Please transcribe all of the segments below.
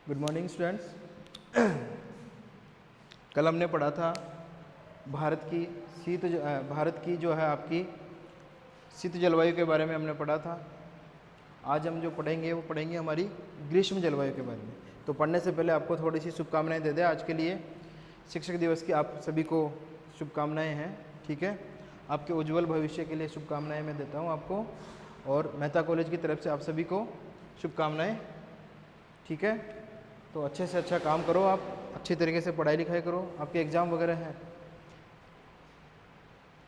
Good morning students. कल हमने पढ़ा था भारत की जो है आपकी शीत जलवायु के बारे में हमने पढ़ा था। आज हम जो पढ़ेंगे वो पढ़ेंगे हमारी ग्रीष्म जलवायु के बारे में। तो पढ़ने से पहले आपको थोड़ी सी शुभकामनाएं दे दें। आज के लिए शिक्षक दिवस की आप सभी को शुभकामनाएं हैं, ठीक है। आपके उज्जवल भविष्य के लिए शुभकामनाएं मैं देता हूं आपको, और मेहता कॉलेज की तरफ से आप सभी को शुभकामनाएं, ठीक है। तो अच्छे से अच्छा काम करो, आप अच्छी तरीके से पढ़ाई लिखाई करो। आपके एग्ज़ाम वगैरह हैं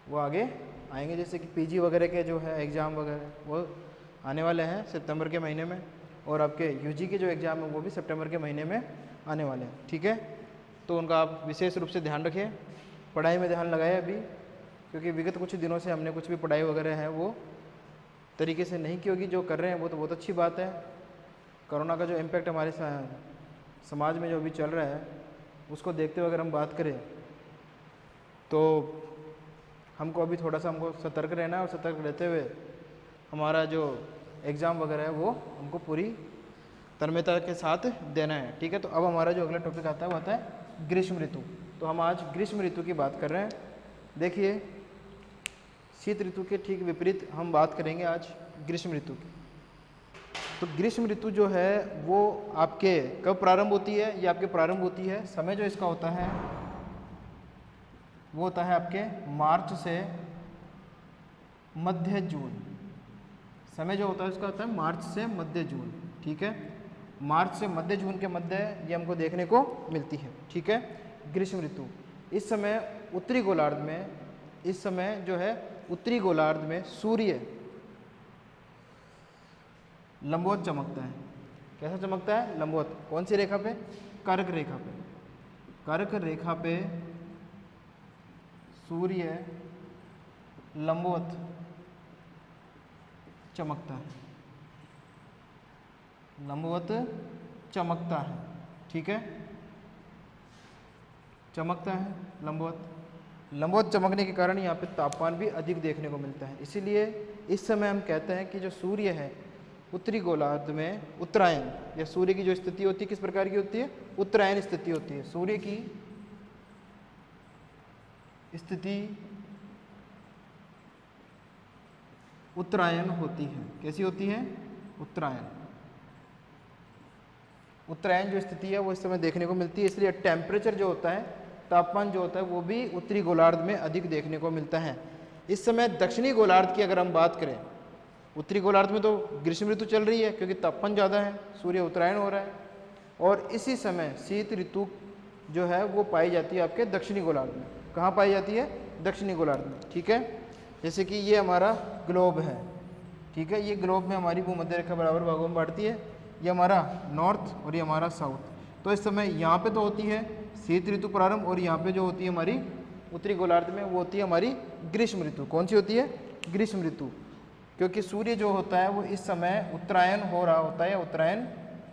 वो आगे आएंगे, जैसे कि पीजी वगैरह के जो है एग्ज़ाम वगैरह वो आने वाले हैं सितंबर के महीने में, और आपके यूजी के जो एग्ज़ाम हैं वो भी सितंबर के महीने में आने वाले हैं, ठीक है। तो उनका आप विशेष रूप से ध्यान रखिए, पढ़ाई में ध्यान लगाए अभी, क्योंकि विगत कुछ दिनों से हमने कुछ भी पढ़ाई वगैरह है वो तरीके से नहीं की होगी। जो कर रहे हैं वो तो बहुत अच्छी बात है। कोरोना का जो इम्पैक्ट हमारे समाज में जो अभी चल रहा है उसको देखते हुए अगर हम बात करें तो हमको अभी थोड़ा सा हमको सतर्क रहना है, और सतर्क रहते हुए हमारा जो एग्ज़ाम वगैरह है वो हमको पूरी तन्मयता के साथ देना है, ठीक है। तो अब हमारा जो अगला टॉपिक आता है वो आता है ग्रीष्म ऋतु। तो हम आज ग्रीष्म ऋतु की बात कर रहे हैं। देखिए, शीत ऋतु के ठीक विपरीत हम बात करेंगे आज ग्रीष्म ऋतु की। तो ग्रीष्म ऋतु जो है वो आपके कब प्रारंभ होती है? ये आपके प्रारंभ होती है, समय जो इसका होता है वो होता है आपके मार्च से मध्य जून। समय जो होता है उसका होता है मार्च से मध्य जून, ठीक है। मार्च से मध्य जून के मध्य ये हमको देखने को मिलती है, ठीक है, ग्रीष्म ऋतु। इस समय उत्तरी गोलार्ध में, इस समय जो है उत्तरी गोलार्ध में सूर्य लंबवत चमकता है। कैसा चमकता है? लंबवत। कौन सी रेखा पे? कर्क रेखा पे। कर्क रेखा पे सूर्य लंबवत चमकता है, लंबवत चमकता है, ठीक है, चमकता है लंबवत। लंबवत चमकने के कारण यहाँ पे तापमान भी अधिक देखने को मिलता है। इसीलिए इस समय हम कहते हैं कि जो सूर्य है उत्तरी गोलार्ध में उत्तरायण, या सूर्य की जो स्थिति होती है किस प्रकार की होती है? उत्तरायण स्थिति होती है। सूर्य की स्थिति उत्तरायण होती है। कैसी होती है? उत्तरायण। उत्तरायण जो स्थिति है वो इस समय देखने को मिलती है। इसलिए टेम्परेचर जो होता है, तापमान जो होता है वो भी उत्तरी गोलार्ध में अधिक देखने को मिलता है। इस समय दक्षिणी गोलार्ध की अगर हम बात करें, उत्तरी गोलार्ध में तो ग्रीष्म ऋतु चल रही है क्योंकि तापमान ज़्यादा है, सूर्य उत्तरायण हो रहा है, और इसी समय शीत ऋतु जो है वो पाई जाती है आपके दक्षिणी गोलार्ध में। कहाँ पाई जाती है? दक्षिणी गोलार्ध में, ठीक है। जैसे कि ये हमारा ग्लोब है, ठीक है, ये ग्लोब में हमारी भूमध्य रेखा बराबर भागों में बांटती है। ये हमारा नॉर्थ और ये हमारा साउथ। तो इस समय यहाँ पे तो होती है शीत ऋतु प्रारंभ, और यहाँ पे जो होती है हमारी उत्तरी गोलार्ध में वो होती है हमारी ग्रीष्म ऋतु। कौन सी होती है? ग्रीष्म ऋतु। क्योंकि सूर्य जो होता है वो इस समय उत्तरायण हो रहा होता है या उत्तरायण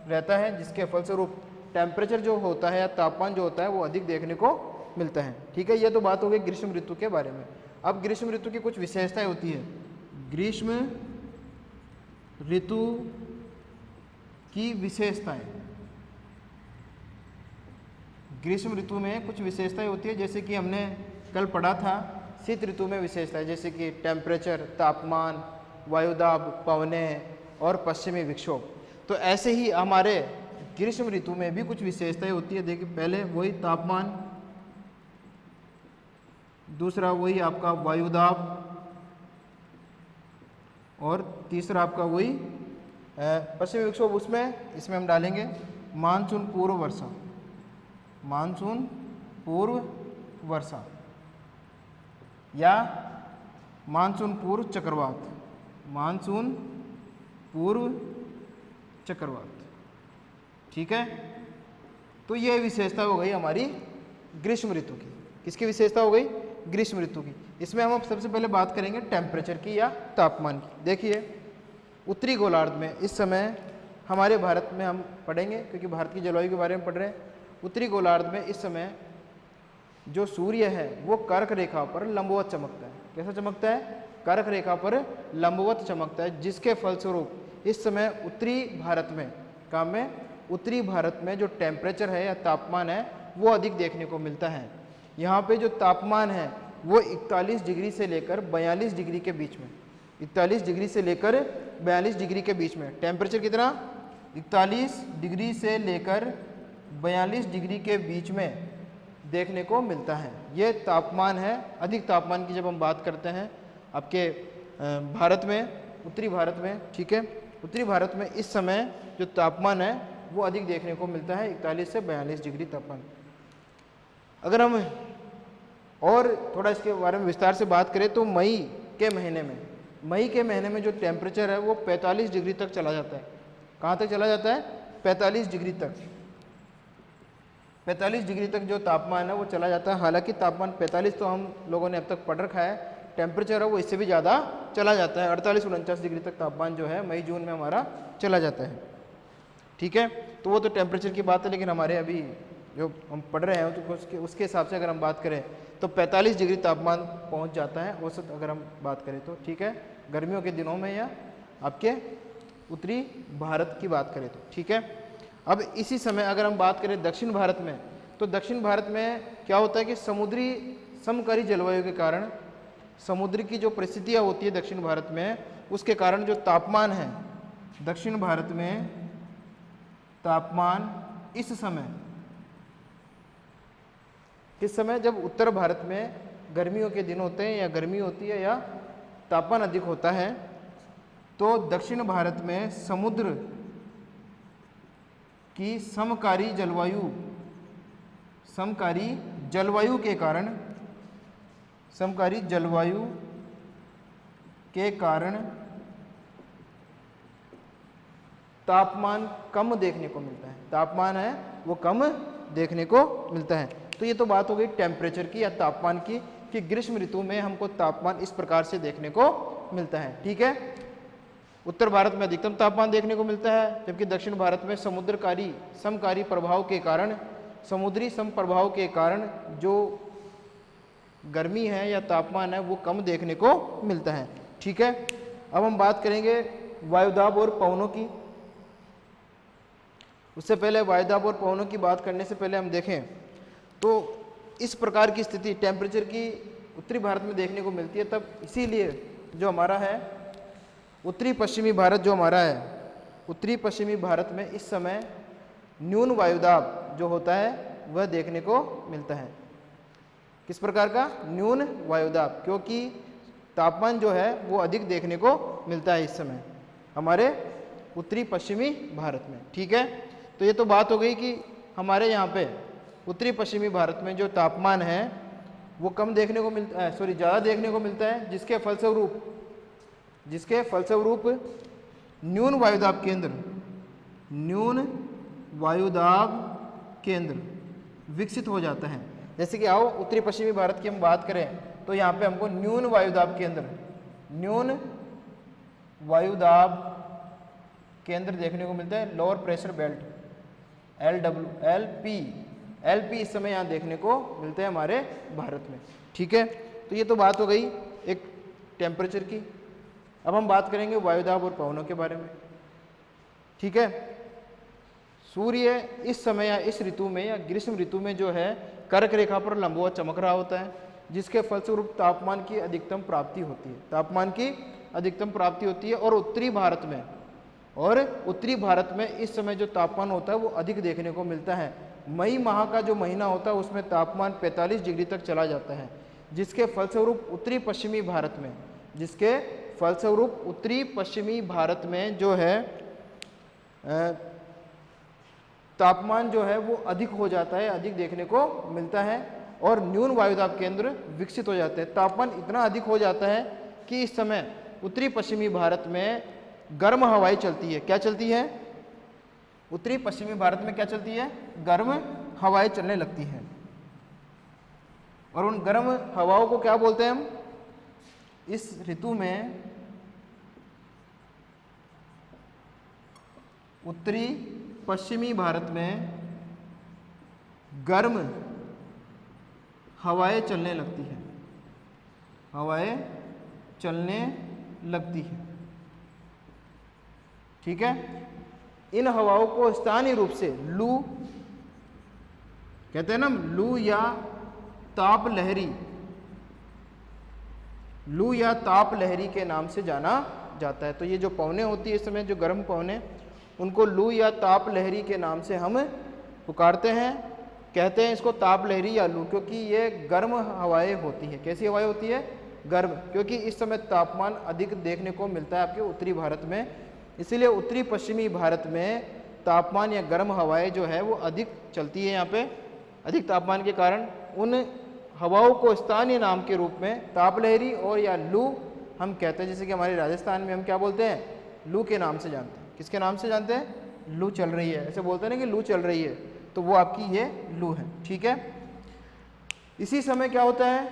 रहता है, जिसके फलस्वरूप टेम्परेचर जो होता है या तापमान जो होता है वो अधिक देखने को मिलता है, ठीक है। ये तो बात हो गई ग्रीष्म ऋतु के बारे में। अब ग्रीष्म ऋतु की कुछ विशेषताएं होती है। ग्रीष्म ऋतु की विशेषताएं, ग्रीष्म ऋतु में कुछ विशेषताएं होती है, जैसे कि हमने कल पढ़ा था शीत ऋतु में विशेषताएं, जैसे कि टेम्परेचर, तापमान, वायुदाब, पवनें और पश्चिमी विक्षोभ। तो ऐसे ही हमारे ग्रीष्म ऋतु में भी कुछ विशेषताएं होती है। देखिए, पहले वही तापमान, दूसरा वही आपका वायुदाब, और तीसरा आपका वही पश्चिमी विक्षोभ। इसमें हम डालेंगे मानसून पूर्व वर्षा, मानसून पूर्व वर्षा या मानसून पूर्व चक्रवात, मानसून पूर्व चक्रवात, ठीक है। तो यह विशेषता हो गई हमारी ग्रीष्म ऋतु की। किसकी विशेषता हो गई? ग्रीष्म ऋतु की। इसमें हम अब सबसे पहले बात करेंगे टेम्परेचर की या तापमान की। देखिए, उत्तरी गोलार्ध में इस समय हमारे भारत में हम पढ़ेंगे क्योंकि भारत की जलवायु के बारे में पढ़ रहे हैं। उत्तरी गोलार्ध में इस समय जो सूर्य है वो कर्क रेखा पर लंबवत चमकता है। कैसा चमकता है? कर्क रेखा पर लंबवत चमकता है, जिसके फलस्वरूप इस समय उत्तरी भारत में उत्तरी भारत में जो टेम्परेचर है या तापमान है वो अधिक देखने को मिलता है। यहाँ पे जो तापमान है वो 41 डिग्री से लेकर 42 डिग्री के बीच में, 41 डिग्री से लेकर 42 डिग्री के बीच में टेम्परेचर कितना, 41 डिग्री से लेकर 42 डिग्री के बीच में देखने को मिलता है। ये तापमान है। अधिक तापमान की जब हम बात करते हैं आपके भारत में, उत्तरी भारत में, ठीक है, उत्तरी भारत में इस समय जो तापमान है वो अधिक देखने को मिलता है, 41 से 42 डिग्री तापमान। अगर हम और थोड़ा इसके बारे में विस्तार से बात करें तो मई के महीने में जो टेम्परेचर है वो 45 डिग्री तक चला जाता है। कहाँ तक चला जाता है? 45 डिग्री तक। 45 डिग्री तक जो तापमान है वो चला जाता है। हालांकि तापमान 45 तो हम लोगों ने अब तक पढ़ रखा है, टेम्परेचर है वो इससे भी ज़्यादा चला जाता है। 48-49 डिग्री तक तापमान जो है मई जून में हमारा चला जाता है, ठीक है। तो वो तो टेम्परेचर की बात है, लेकिन हमारे अभी जो हम पढ़ रहे हैं तो उसके हिसाब से अगर हम बात करें तो 45 डिग्री तापमान पहुंच जाता है औसत, अगर हम बात करें तो, ठीक है, गर्मियों के दिनों में या आपके उत्तरी भारत की बात करें तो, ठीक है। अब इसी समय अगर हम बात करें दक्षिण भारत में, तो दक्षिण भारत में क्या होता है कि समुद्री समकारी जलवायु के कारण, समुद्र की जो परिस्थितियाँ होती है दक्षिण भारत में, उसके कारण जो तापमान है दक्षिण भारत में, तापमान इस समय जब उत्तर भारत में गर्मियों के दिन होते हैं या गर्मी होती है या तापमान अधिक होता है, तो दक्षिण भारत में समुद्र की समकारी जलवायु के कारण तापमान कम देखने को मिलता है। तापमान है वो कम देखने को मिलता है। तो ये तो बात हो गई टेम्परेचर की या तापमान की, कि ग्रीष्म ऋतु में हमको तापमान इस प्रकार से देखने को मिलता है, ठीक है। उत्तर भारत में अधिकतम तापमान देखने को मिलता है, जबकि दक्षिण भारत में समकारी प्रभाव के कारण, समुद्री सम प्रभाव के कारण जो गर्मी है या तापमान है वो कम देखने को मिलता है, ठीक है। अब हम बात करेंगे वायुदाब और पवनों की। उससे पहले वायुदाब और पवनों की बात करने से पहले हम देखें तो इस प्रकार की स्थिति टेम्परेचर की उत्तरी भारत में देखने को मिलती है। तब इसीलिए जो हमारा है उत्तरी पश्चिमी भारत जो हमारा है, उत्तरी पश्चिमी भारत में इस समय न्यून वायुदाब जो होता है वह देखने को मिलता है। किस प्रकार का? न्यून वायुदाब, क्योंकि तापमान जो है वो अधिक देखने को मिलता है इस समय हमारे उत्तरी पश्चिमी भारत में, ठीक है। तो ये तो बात हो गई कि हमारे यहाँ पे उत्तरी पश्चिमी भारत में जो तापमान है वो कम देखने को मिलता है, ज़्यादा देखने को मिलता है, जिसके फलस्वरूप न्यून वायुदाब केंद्र विकसित हो जाता है। जैसे कि आओ उत्तरी पश्चिमी भारत की हम बात करें तो यहाँ पे हमको न्यून वायुदाब केंद्र देखने को मिलता है। लोअर प्रेशर बेल्ट LP इस समय यहाँ देखने को मिलते हैं हमारे भारत में, ठीक है। तो ये तो बात हो गई एक टेम्परेचर की। अब हम बात करेंगे वायुदाब और पवनों के बारे में, ठीक है। सूर्य इस समय या इस ऋतु में या ग्रीष्म ऋतु में जो है कर्क रेखा पर लंबवत चमक रहा होता है, जिसके फलस्वरूप तापमान की अधिकतम प्राप्ति होती है। और उत्तरी भारत में इस समय जो तापमान होता है वो अधिक देखने को मिलता है। मई माह का जो महीना होता है उसमें तापमान 45 डिग्री तक चला जाता है, जिसके फलस्वरूप उत्तरी पश्चिमी भारत में जो है तापमान जो है वो अधिक हो जाता है, अधिक देखने को मिलता है और न्यून वायुदाब केंद्र विकसित हो जाते हैं। तापमान इतना अधिक हो जाता है कि इस समय उत्तरी पश्चिमी भारत में गर्म हवाएं चलती है। क्या चलती है? उत्तरी पश्चिमी भारत में क्या चलती है? गर्म हवाएं चलने लगती हैं। और उन गर्म हवाओं को क्या बोलते हैं हम? इस ऋतु में उत्तरी पश्चिमी भारत में गर्म हवाएं चलने लगती हैं। हवाएं चलने लगती है। ठीक है, इन हवाओं को स्थानीय रूप से लू कहते हैं ना, लू या ताप लहरी, लू या ताप लहरी के नाम से जाना जाता है। तो ये जो पवने होती है इस समय, जो गर्म पवने, उनको लू या ताप लहरी के नाम से हम पुकारते हैं। कहते हैं इसको ताप लहरी या लू, क्योंकि ये गर्म हवाएं होती है। कैसी हवाएं होती है? गर्म, क्योंकि इस समय तापमान अधिक देखने को मिलता है आपके उत्तरी भारत में, इसीलिए उत्तरी पश्चिमी भारत में तापमान या गर्म हवाएं जो है वो अधिक चलती है। यहाँ पे अधिक तापमान के कारण उन हवाओं को स्थानीय नाम के रूप में ताप लहरी और या लू हम कहते हैं। जैसे कि हमारे राजस्थान में हम क्या बोलते हैं? लू के नाम से जानते हैं। किसके नाम से जानते हैं? लू चल रही है, ऐसे बोलते हैं ना कि लू चल रही है, तो वो आपकी ये लू है। ठीक है, इसी समय क्या होता है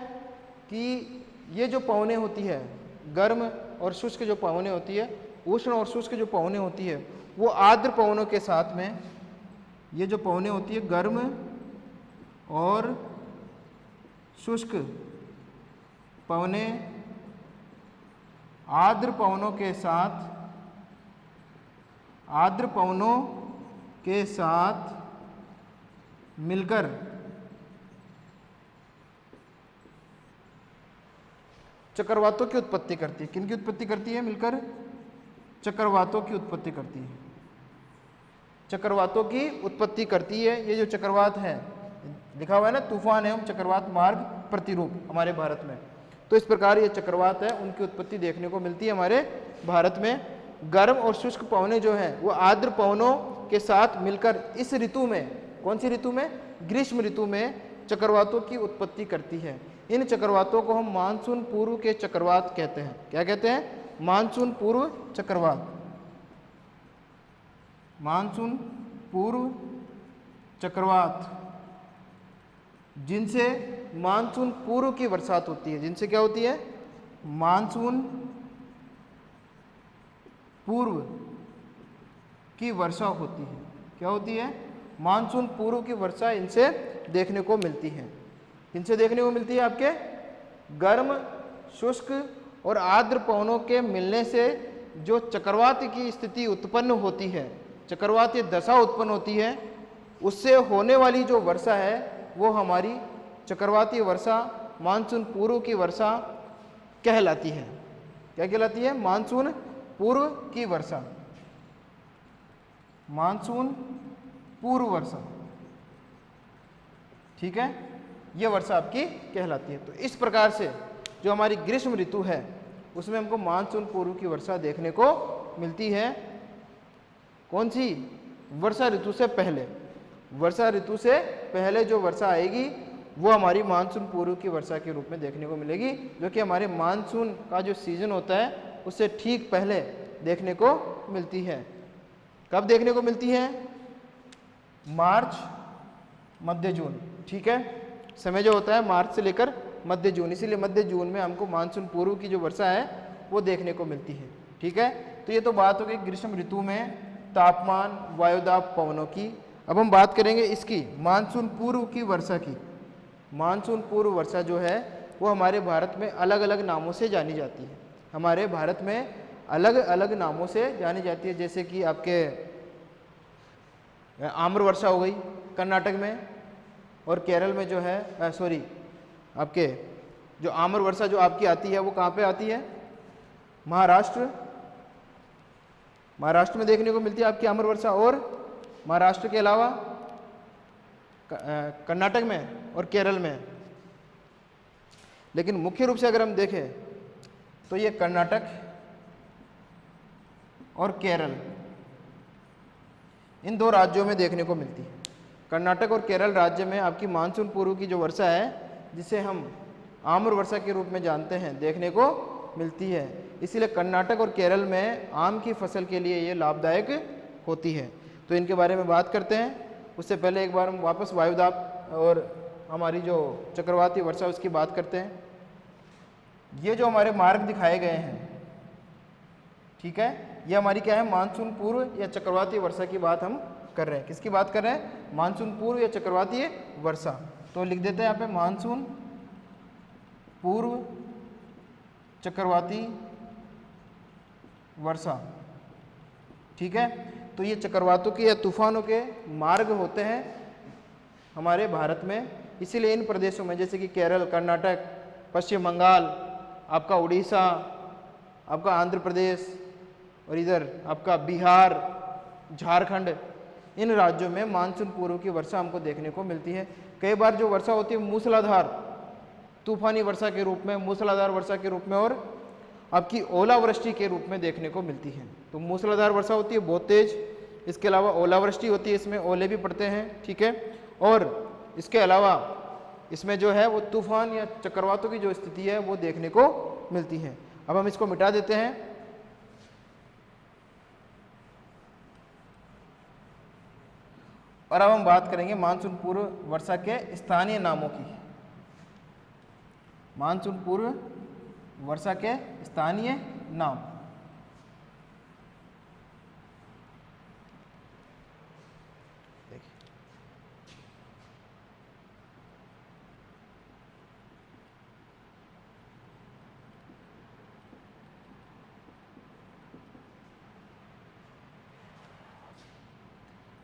कि ये जो पवने होती है, गर्म और शुष्क जो पवने होती है, उष्ण और शुष्क जो पवने होती है, वो आर्द्र पवनों के साथ में, ये जो पवने होती है गर्म और शुष्क पवने आर्द्र पवनों के साथ, आर्द्र पवनों के साथ मिलकर चक्रवातों की उत्पत्ति करती है। किन की उत्पत्ति करती है? मिलकर चक्रवातों की उत्पत्ति करती है। चक्रवातों की उत्पत्ति करती है। ये जो चक्रवात है, लिखा हुआ है ना, तूफान एवं चक्रवात मार्ग प्रतिरूप हमारे भारत में, तो इस प्रकार ये चक्रवात है, उनकी उत्पत्ति देखने को मिलती है हमारे भारत में। गर्म और शुष्क पवने जो हैं वो आर्द्र पवनों के साथ मिलकर इस ऋतु में, कौन सी ऋतु में? ग्रीष्म ऋतु में चक्रवातों की उत्पत्ति करती है। इन चक्रवातों को हम मानसून पूर्व के चक्रवात कहते हैं। क्या कहते हैं? मानसून पूर्व चक्रवात, मानसून पूर्व चक्रवात, जिनसे मानसून पूर्व की बरसात होती है। जिनसे क्या होती है? मानसून पूर्व की वर्षा होती है। क्या होती है? मानसून पूर्व की वर्षा इनसे देखने को मिलती है। इनसे देखने को मिलती है आपके गर्म, शुष्क और आर्द्र पवनों के मिलने से जो चक्रवात की स्थिति उत्पन्न होती है, चक्रवातीय दशा उत्पन्न होती है, उससे होने वाली जो वर्षा है वो हमारी चक्रवातीय वर्षा, मानसून पूर्व की वर्षा कहलाती है। क्या कहलाती है? मानसून पूर्व की वर्षा, मानसून पूर्व वर्षा। ठीक है, ये वर्षा आपकी कहलाती है। तो इस प्रकार से जो हमारी ग्रीष्म ऋतु है उसमें हमको मानसून पूर्व की वर्षा देखने को मिलती है। कौन सी? वर्षा ऋतु से पहले। वर्षा ऋतु से पहले जो वर्षा आएगी वो हमारी मानसून पूर्व की वर्षा के रूप में देखने को मिलेगी, जो कि हमारे मानसून का जो सीजन होता है उससे ठीक पहले देखने को मिलती है। कब देखने को मिलती है? मार्च, मध्य जून। ठीक है, समय जो होता है मार्च से लेकर मध्य जून, इसीलिए मध्य जून में हमको मानसून पूर्व की जो वर्षा है वो देखने को मिलती है। ठीक है, तो ये तो बात हो गई ग्रीष्म ऋतु में तापमान, वायुदाब, पवनों की। अब हम बात करेंगे इसकी मानसून पूर्व की वर्षा की। मानसून पूर्व वर्षा जो है वो हमारे भारत में अलग अलग नामों से जानी जाती है। हमारे भारत में अलग अलग नामों से जानी जाती है। जैसे कि आपके आम्र वर्षा हो गई कर्नाटक में, और केरल में जो है आपके जो आम्र वर्षा जो आपकी आती है वो कहाँ पे आती है? महाराष्ट्र, महाराष्ट्र में देखने को मिलती है आपकी आम्र वर्षा, और महाराष्ट्र के अलावा कर्नाटक में और केरल में। लेकिन मुख्य रूप से अगर हम देखें तो ये कर्नाटक और केरल, इन दो राज्यों में देखने को मिलती है। कर्नाटक और केरल राज्य में आपकी मानसून पूर्व की जो वर्षा है, जिसे हम आम्र वर्षा के रूप में जानते हैं, देखने को मिलती है। इसीलिए कर्नाटक और केरल में आम की फसल के लिए ये लाभदायक होती है। तो इनके बारे में बात करते हैं। उससे पहले एक बार हम वापस वायुदाब और हमारी जो चक्रवाती वर्षा उसकी बात करते हैं। ये जो हमारे मार्ग दिखाए गए हैं, ठीक है, ये हमारी क्या है? मानसून पूर्व या चक्रवाती वर्षा की बात हम कर रहे हैं। किसकी बात कर रहे हैं? मानसून पूर्व या चक्रवाती वर्षा। तो लिख देते हैं यहाँ पे मानसून पूर्व चक्रवाती वर्षा। ठीक है, तो ये चक्रवातों के या तूफानों के मार्ग होते हैं हमारे भारत में, इसीलिए इन प्रदेशों में जैसे कि केरल, कर्नाटक, पश्चिम बंगाल, आपका उड़ीसा, आपका आंध्र प्रदेश और इधर आपका बिहार, झारखंड, इन राज्यों में मानसून पूर्व की वर्षा हमको देखने को मिलती है। कई बार जो वर्षा होती है मूसलाधार तूफानी वर्षा के रूप में, मूसलाधार वर्षा के रूप में और आपकी ओलावृष्टि के रूप में देखने को मिलती है। तो मूसलाधार वर्षा होती है बहुत तेज, इसके अलावा ओलावृष्टि होती है, इसमें ओले भी पड़ते हैं। ठीक है, और इसके अलावा इसमें जो है वो तूफान या चक्रवातों की जो स्थिति है वो देखने को मिलती है। अब हम इसको मिटा देते हैं। और अब हम बात करेंगे मानसून पूर्व वर्षा के स्थानीय नामों की। मानसून पूर्व वर्षा के स्थानीय नाम। देखिए,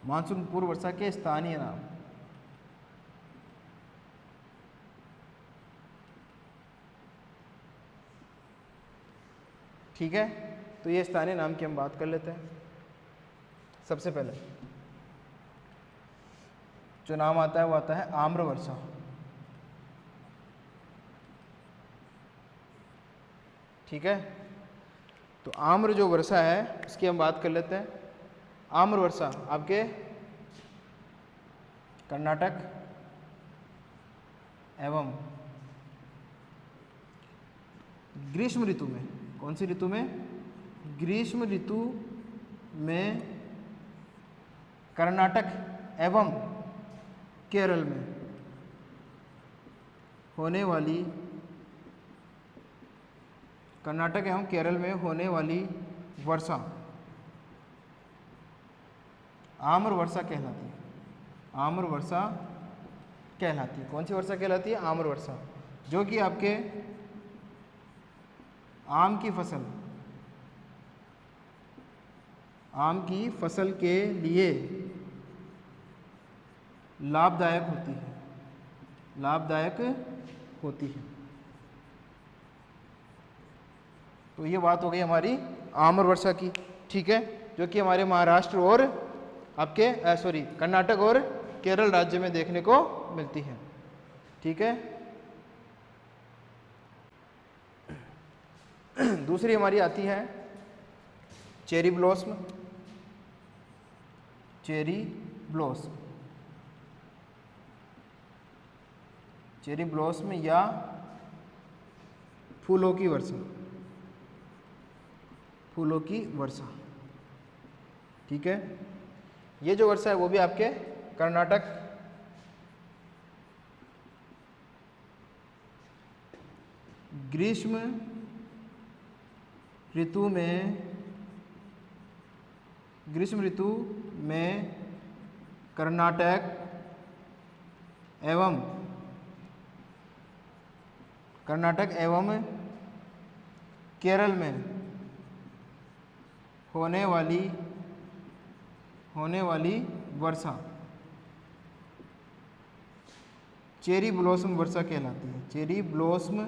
मानसून पूर्व वर्षा के स्थानीय नाम। ठीक है, तो ये स्थानीय नाम की हम बात कर लेते हैं। सबसे पहले जो नाम आता है वो आता है आम्र वर्षा। ठीक है, तो आम्र जो वर्षा है उसकी हम बात कर लेते हैं। आम्र वर्षा आपके कर्नाटक एवं ग्रीष्म ऋतु में, कौन सी ऋतु में? ग्रीष्म ऋतु में कर्नाटक एवं केरल में होने वाली, कर्नाटक एवं केरल में होने वाली वर्षा आम्र वर्षा कहलाती है। आम्र वर्षा कहलाती है। कौन सी वर्षा कहलाती है? आम्र वर्षा, जो कि आपके आम की फसल, आम की फसल के लिए लाभदायक होती है, लाभदायक होती है। तो ये बात हो गई हमारी आम्र वर्षा की। ठीक है, जो कि हमारे महाराष्ट्र और आपके कर्नाटक और केरल राज्य में देखने को मिलती है। ठीक है, दूसरी हमारी आती है cherry blossom. Cherry blossom, cherry blossom या फूलों की वर्षा, फूलों की वर्षा। ठीक है, ये जो वर्षा है वो भी आपके कर्नाटक, ग्रीष्म ऋतु में कर्नाटक एवं केरल में होने वाली वर्षा चेरी ब्लॉसम वर्षा कहलाती है। चेरी ब्लॉसम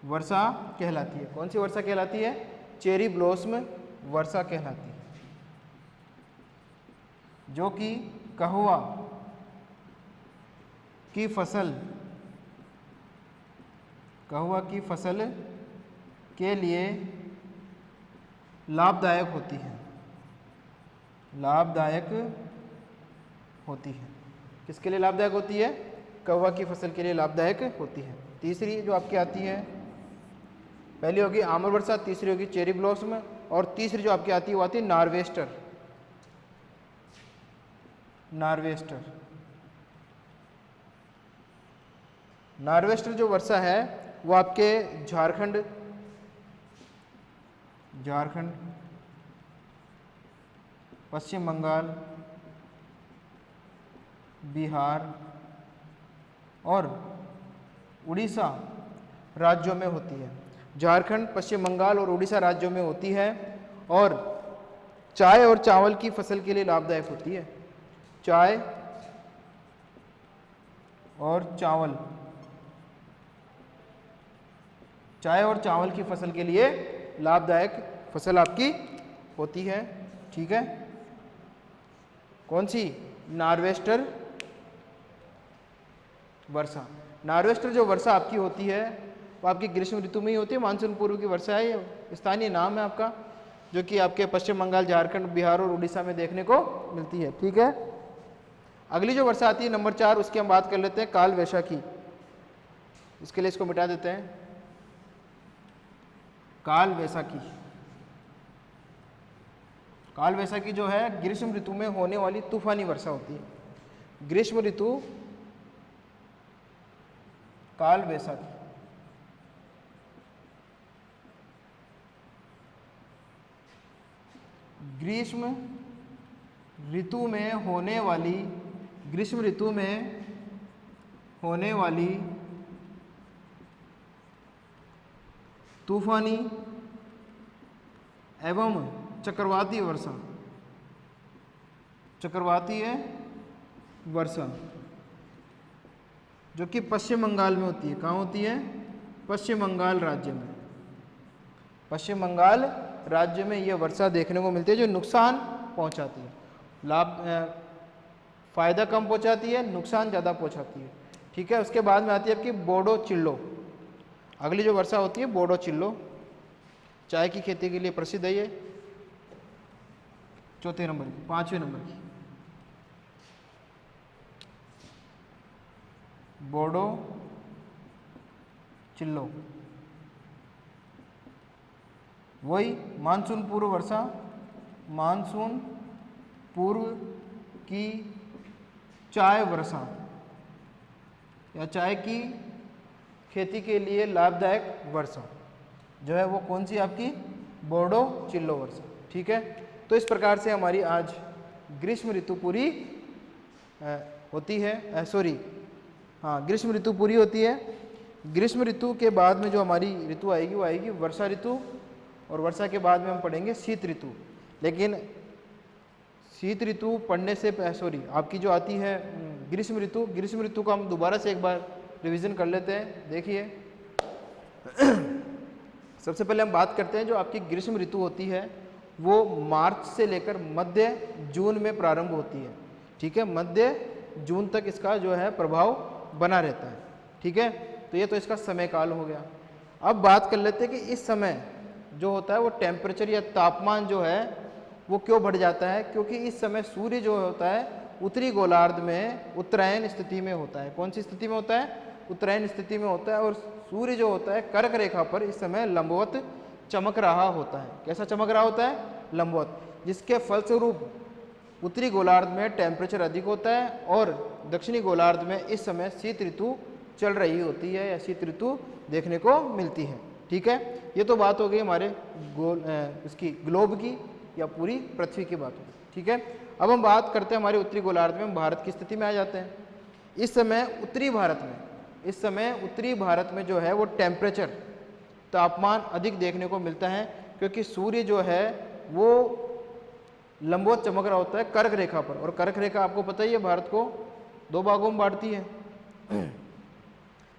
वर्षा कहलाती है। कौन सी वर्षा कहलाती है? चेरी ब्लॉसम वर्षा कहलाती है, जो कि कहवा की फसल के लिए लाभदायक होती है, लाभदायक होती है। किसके लिए लाभदायक होती है? कहवा की फसल के लिए लाभदायक होती है। तीसरी जो आपकी आती है, पहली होगी आम्र वर्षा, तीसरी होगी चेरी ब्लॉसम, और तीसरी जो आपकी आती है वो आती है नार्वेस्टर। नार्वेस्टर, नार्वेस्टर जो वर्षा है वो आपके झारखंड, पश्चिम बंगाल, बिहार और उड़ीसा राज्यों में होती है। झारखंड, पश्चिम बंगाल और उड़ीसा राज्यों में होती है और चाय और चावल की फसल के लिए लाभदायक होती है। चाय और चावल, चाय और चावल की फसल के लिए लाभदायक फसल आपकी होती है। ठीक है, कौन सी? नार्वेस्टर वर्षा। नार्वेस्टर जो वर्षा आपकी होती है वो आपकी ग्रीष्म ऋतु में ही होती है, मानसून पूर्व की वर्षा है, ये स्थानीय नाम है आपका, जो कि आपके पश्चिम बंगाल, झारखंड, बिहार और उड़ीसा में देखने को मिलती है। ठीक है, अगली जो वर्षा आती है नंबर 4, उसकी हम बात कर लेते हैं, काल वैशाखी। इसके लिए इसको मिटा देते हैं, काल वैशाखी। काल वैशाखी जो है ग्रीष्म ऋतु में होने वाली तूफानी वर्षा होती है। ग्रीष्म ऋतु काल वैशाखी। ग्रीष्म ऋतु में होने वाली, ग्रीष्म ऋतु में होने वाली तूफानी एवं चक्रवाती वर्षा, चक्रवाती है वर्षा, जो कि पश्चिम बंगाल में होती है। कहाँ होती है? पश्चिम बंगाल राज्य में। पश्चिम बंगाल राज्य में ये वर्षा देखने को मिलती है, जो नुकसान पहुंचाती है। फायदा कम पहुंचाती है, नुकसान ज़्यादा पहुंचाती है। ठीक है, उसके बाद में आती है आपकी बोडो चिल्लो। अगली जो वर्षा होती है बोडो चिल्लो, चाय की खेती के लिए प्रसिद्ध है ये। चौथे नंबर की, 5वें नंबर की बोडो चिल्लो, वही मानसून पूर्व वर्षा, मानसून पूर्व की चाय वर्षा या चाय की खेती के लिए लाभदायक वर्षा जो है वो कौन सी आपकी? बोडो चिल्लो वर्षा। ठीक है, तो इस प्रकार से हमारी आज ग्रीष्म ऋतु पूरी होती है। ग्रीष्म ऋतु पूरी होती है। ग्रीष्म ऋतु के बाद में जो हमारी ऋतु आएगी वो आएगी वर्षा ऋतु, और वर्षा के बाद में हम पढ़ेंगे शीत ऋतु। लेकिन शीत ऋतु पढ़ने से आपकी जो आती है ग्रीष्म ऋतु, ग्रीष्म ऋतु को हम दोबारा से एक बार रिवीजन कर लेते हैं। देखिए सबसे पहले हम बात करते हैं, जो आपकी ग्रीष्म ऋतु होती है वो मार्च से लेकर मध्य जून में प्रारंभ होती है। ठीक है, मध्य जून तक इसका जो है प्रभाव बना रहता है। ठीक है, तो ये तो इसका समय काल हो गया। अब बात कर लेते हैं कि इस समय जो होता है वो टेम्परेचर या तापमान जो है वो क्यों बढ़ जाता है? क्योंकि इस समय सूर्य जो होता है उत्तरी गोलार्ध में उत्तरायण स्थिति में होता है। कौन सी स्थिति में होता है? उत्तरायण स्थिति में होता है। और सूर्य जो होता है कर्क रेखा पर इस समय लंबवत चमक रहा होता है। कैसा चमक रहा होता है? लंबवत, जिसके फलस्वरूप उत्तरी गोलार्ध में टेम्परेचर अधिक होता है और दक्षिणी गोलार्ध में इस समय शीत ऋतु चल रही होती है या शीत ऋतु देखने को मिलती है। ठीक है, ये तो बात हो गई हमारे इसकी ग्लोब की या पूरी पृथ्वी की बात होगी। ठीक है, अब हम बात करते हैं हमारे उत्तरी गोलार्ध में, हम भारत की स्थिति में आ जाते हैं। इस समय उत्तरी भारत में जो है वो टेम्परेचर, तापमान अधिक देखने को मिलता है, क्योंकि सूर्य जो है वो लंबवत चमक रहा होता है कर्क रेखा पर। और कर्क रेखा आपको पता ही है भारत को 2 भागों में बांटती है।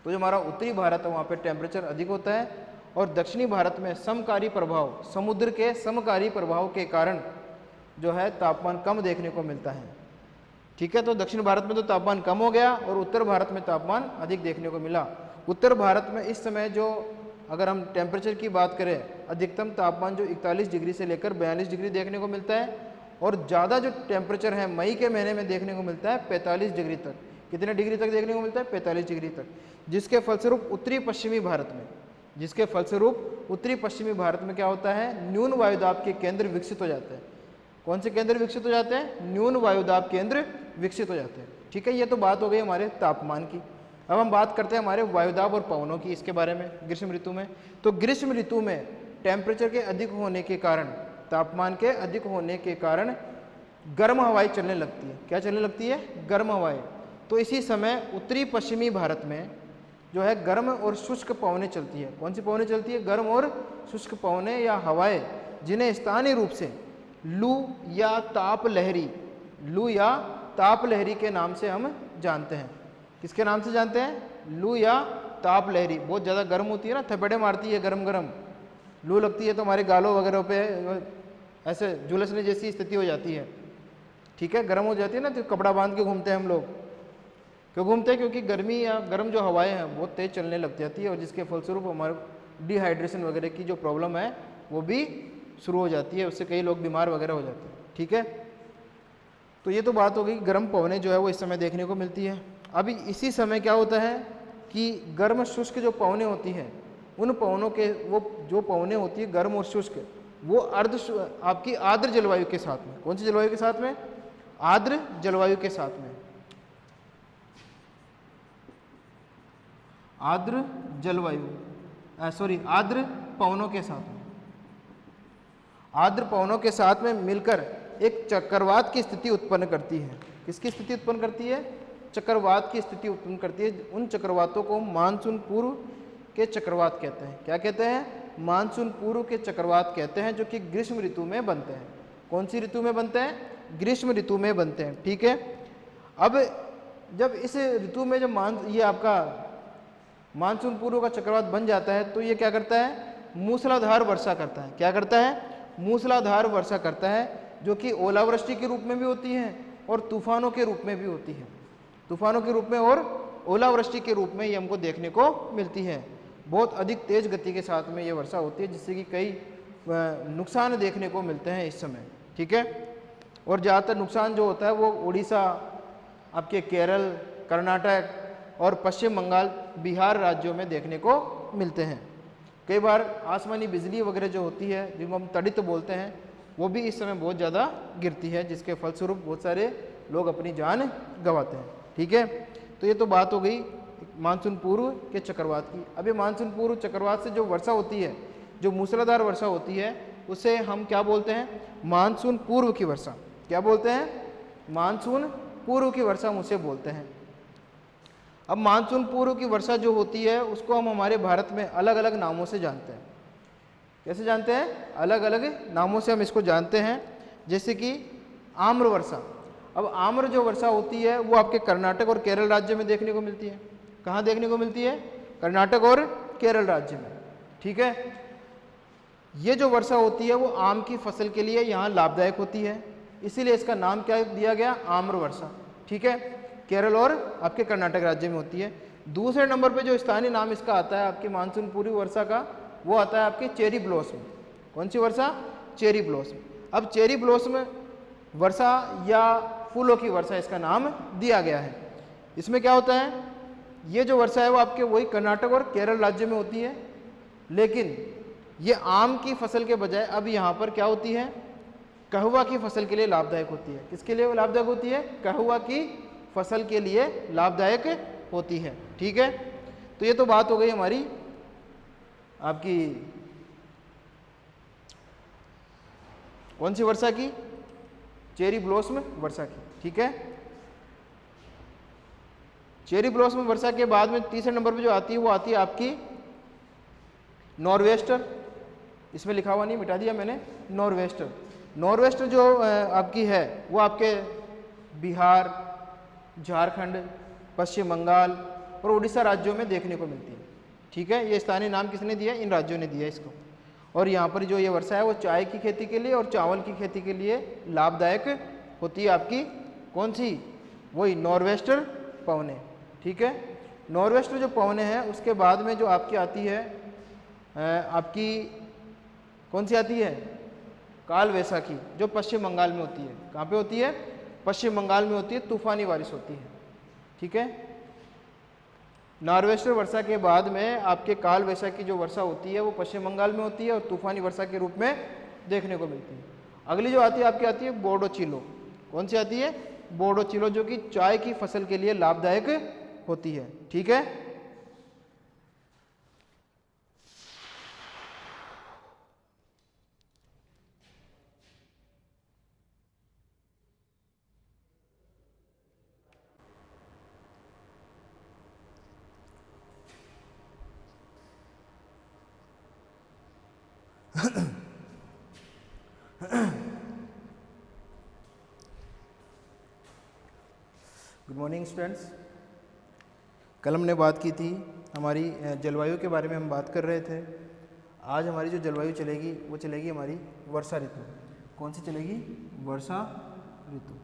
तो जो हमारा उत्तरी भारत है वहाँ पे टेम्परेचर अधिक होता है, और दक्षिणी भारत में समकारी प्रभाव, समुद्र के समकारी प्रभाव के कारण जो है तापमान कम देखने को मिलता है। ठीक है, तो दक्षिण भारत में तो तापमान कम हो गया और उत्तर भारत में तापमान अधिक देखने को मिला। उत्तर भारत में इस समय जो अगर हम टेम्परेचर की बात करें, अधिकतम तापमान जो 41 डिग्री से लेकर 42 डिग्री देखने को मिलता है, और ज़्यादा जो टेम्परेचर है मई के महीने में देखने को मिलता है 45 डिग्री तक। कितने डिग्री तक देखने को मिलता है? 45 डिग्री तक। जिसके फलस्वरूप उत्तरी पश्चिमी भारत में क्या होता है? न्यून वायुदाब के केंद्र विकसित हो जाते हैं। कौन से केंद्र विकसित हो जाते हैं? न्यून वायुदाब केंद्र विकसित हो जाते हैं। ठीक है, ये तो बात हो गई हमारे तापमान की। अब हम बात करते हैं हमारे वायुदाब और पवनों की, इसके बारे में ग्रीष्म ऋतु में। तो ग्रीष्म ऋतु में टेम्परेचर के अधिक होने के कारण, तापमान के अधिक होने के कारण गर्म हवाएं चलने लगती है। क्या चलने लगती है? गर्म हवाएं। तो इसी समय उत्तरी पश्चिमी भारत में जो है गर्म और शुष्क पवनें चलती है। कौन सी पवनें चलती है? गर्म और शुष्क पवनें या हवाएं, जिन्हें स्थानीय रूप से लू या ताप लहरी, लू या ताप लहरी के नाम से हम जानते हैं। किसके नाम से जानते हैं? लू या ताप लहरी। बहुत ज़्यादा गर्म होती है ना, थपेड़े मारती है, गरम गरम लू लगती है तो हमारे गालों वगैरह पे ऐसे झुलसने जैसी स्थिति हो जाती है। ठीक है, गर्म हो जाती है ना, तो कपड़ा बांध के घूमते हैं हम लोग। क्यों घूमते हैं? क्योंकि गर्मी या गर्म जो हवाएं हैं बहुत तेज़ चलने लग जाती है, और जिसके फलस्वरूप हमारे डिहाइड्रेशन वगैरह की जो प्रॉब्लम है वो भी शुरू हो जाती है, उससे कई लोग बीमार वगैरह हो जाते हैं। ठीक है, तो ये तो बात हो गई, गर्म पवनें जो है वो इस समय देखने को मिलती है। अभी इसी समय क्या होता है कि गर्म शुष्क जो पवनें होती हैं, उन पवनों के, वो जो पवनें होती है गर्म और शुष्क, वो आपकी आर्द्र जलवायु के साथ में, कौन सी जलवायु के साथ में? आर्द्र जलवायु के साथ में, आर्द्र जलवायु सॉरी आर्द्र पवनों के साथ में, आर्द्र पवनों के साथ में मिलकर एक चक्रवात की स्थिति उत्पन्न करती है। किसकी स्थिति उत्पन्न करती है? चक्रवात की स्थिति उत्पन्न करती है। उन चक्रवातों को मानसून पूर्व के चक्रवात कहते हैं। क्या कहते हैं? मानसून पूर्व के चक्रवात कहते हैं, जो कि ग्रीष्म ऋतु में बनते हैं। कौन सी ऋतु में बनते हैं? ग्रीष्म ऋतु में बनते हैं। ठीक है, अब जब इस ऋतु में जब ये आपका मानसून पूर्व का चक्रवात बन जाता है, तो ये क्या करता है? मूसलाधार वर्षा करता है। क्या करता है? मूसलाधार वर्षा करता है, जो कि ओलावृष्टि के रूप में भी होती है और तूफानों के रूप में भी होती है। तूफानों के रूप में और ओलावृष्टि के रूप में ये हमको देखने को मिलती है। बहुत अधिक तेज गति के साथ में ये वर्षा होती है, जिससे कि कई नुकसान देखने को मिलते हैं इस समय। ठीक है, और ज़्यादातर नुकसान जो होता है वो उड़ीसा, आपके केरल, कर्नाटक और पश्चिम बंगाल, बिहार राज्यों में देखने को मिलते हैं। कई बार आसमानी बिजली वगैरह जो होती है, जिनको हम तड़ित बोलते हैं, वो भी इस समय बहुत ज़्यादा गिरती है, जिसके फलस्वरूप बहुत सारे लोग अपनी जान गंवाते हैं। ठीक है, तो ये तो बात हो गई मानसून पूर्व के चक्रवात की। अभी मानसून पूर्व चक्रवात से जो वर्षा होती है, जो मूसलाधार वर्षा होती है, उसे हम क्या बोलते हैं? मानसून पूर्व की वर्षा। क्या बोलते हैं? मानसून पूर्व की वर्षा हम उसे बोलते हैं। अब मानसून पूर्व की वर्षा जो होती है, उसको हम हमारे भारत में अलग अलग नामों से जानते हैं। कैसे जानते हैं? अलग अलग नामों से हम इसको जानते हैं, जैसे कि आम्र वर्षा। अब आम्र जो वर्षा होती है वो आपके कर्नाटक और केरल राज्य में देखने को मिलती है। कहाँ देखने को मिलती है? कर्नाटक और केरल राज्य में। ठीक है, ये जो वर्षा होती है वो आम की फसल के लिए यहाँ लाभदायक होती है, इसीलिए इसका नाम क्या दिया गया? आम्र वर्षा। ठीक है, केरल और आपके कर्नाटक राज्य में होती है। दूसरे नंबर पे जो स्थानीय नाम इसका आता है आपकी मानसून पूर्व वर्षा का, वो आता है आपके चेरी ब्लॉसम। कौन सी वर्षा? Cherry blossom. अब चेरी ब्लॉसम वर्षा या फूलों की वर्षा इसका नाम दिया गया है। इसमें क्या होता है? ये जो वर्षा है वो आपके वही कर्नाटक और केरल राज्य में होती है, लेकिन ये आम की फसल के बजाय अब यहाँ पर क्या होती है? कहवा की फसल के लिए लाभदायक होती है। किसके लिए वो लाभदायक होती है? कहवा की फसल के लिए लाभदायक होती है। ठीक है, तो ये तो बात हो गई हमारी आपकी कौन सी वर्षा की? चेरी ब्लॉसम वर्षा की। ठीक है, चेरी ब्लॉसम वर्षा के बाद में तीसरे नंबर पे जो आती है वो आती है आपकी नॉर्वेस्टर। इसमें लिखा हुआ नहीं, मिटा दिया मैंने, नॉर्वेस्टर। नॉर्वेस्टर जो आपकी है वो आपके बिहार, झारखंड, पश्चिम बंगाल और उड़ीसा राज्यों में देखने को मिलती है। ठीक है, ये स्थानीय नाम किसने दिया? इन राज्यों ने दिया इसको। और यहाँ पर जो ये वर्षा है वो चाय की खेती के लिए और चावल की खेती के लिए लाभदायक होती है। आपकी कौन सी? वही नॉर्वेस्टर पवनें। ठीक है, नॉर्वेस्टर जो पवनें हैं उसके बाद में जो आपकी आती है आपकी कौन सी आती है? काल वैसाखी, जो पश्चिम बंगाल में होती है। कहाँ पे होती है? पश्चिम बंगाल में होती है, तूफानी बारिश होती है। ठीक है, नॉर्वेस्टर वर्षा के बाद में आपके काल वैसाखी जो वर्षा होती है वो पश्चिम बंगाल में होती है और तूफानी वर्षा के रूप में देखने को मिलती है। अगली जो आती है आपकी आती है बोडो चिलो। कौन सी आती है? बोडो चिलो, जो कि चाय की फसल के लिए लाभदायक होती है। ठीक है, गुड मॉर्निंग स्टूडेंट्स। कल हमने बात की थी हमारी जलवायु के बारे में हम बात कर रहे थे। आज हमारी जो जलवायु चलेगी वो चलेगी हमारी वर्षा ऋतु। कौन सी चलेगी? वर्षा ऋतु।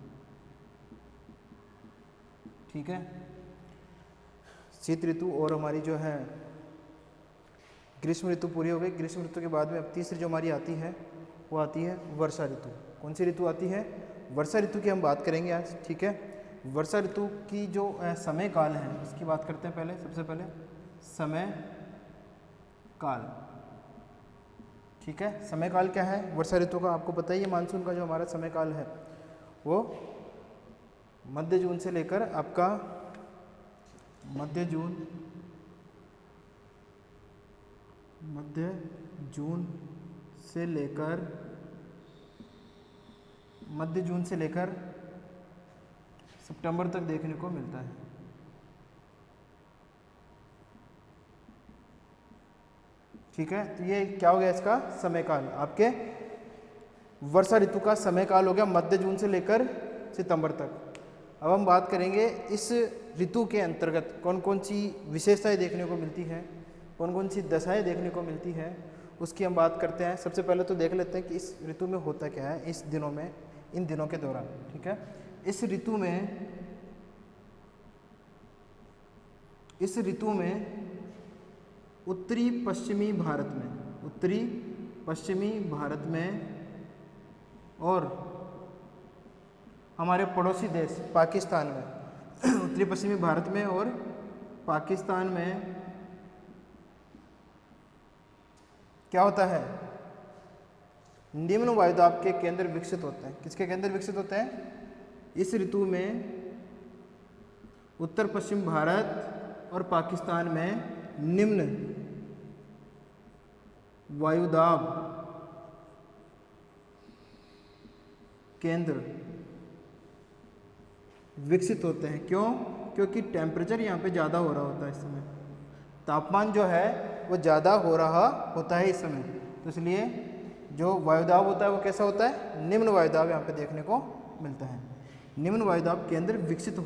ठीक है। शीत ऋतु और हमारी जो है ग्रीष्म ऋतु पूरी हो गई। ग्रीष्म ऋतु के बाद में अब तीसरी जो हमारी आती है वो आती है वर्षा ऋतु। कौन सी ऋतु आती है? वर्षा ऋतु की हम बात करेंगे आज। ठीक है। वर्षा ऋतु की जो समय काल है उसकी बात करते हैं। पहले सबसे पहले समय काल। ठीक है। समय काल क्या है वर्षा ऋतु का? आपको पता ही है मानसून का जो हमारा समय काल है वो मध्य जून से लेकर आपका मध्य जून से लेकर सितंबर तक देखने को मिलता है। ठीक है। तो ये क्या हो गया इसका समय काल? आपके वर्षा ऋतु का समय काल हो गया मध्य जून से लेकर सितंबर तक। अब हम बात करेंगे इस ऋतु के अंतर्गत कौन कौन सी विशेषताएं देखने को मिलती है, कौन कौन सी दशाएं देखने को मिलती है, उसकी हम बात करते हैं। सबसे पहले तो देख लेते हैं कि इस ऋतु में होता क्या है इस दिनों में, इन दिनों के दौरान। ठीक है। इस ऋतु में उत्तरी पश्चिमी भारत में और हमारे पड़ोसी देश पाकिस्तान में उत्तरी पश्चिमी भारत में और पाकिस्तान में क्या होता है? निम्न वायुदाब के केंद्र विकसित होते हैं। किसके केंद्र विकसित होते हैं? इस ऋतु में उत्तर पश्चिम भारत और पाकिस्तान में निम्न वायुदाब केंद्र विकसित होते हैं। क्यों? क्योंकि टेम्परेचर यहाँ पे ज़्यादा हो रहा होता है इस समय, तापमान जो है वो ज़्यादा हो रहा होता है इस समय। तो इसलिए जो वायुदाब होता है वो कैसा होता है? निम्न वायुदाब यहाँ पे देखने को मिलता है। निम्न वायुदाब केंद्र विकसित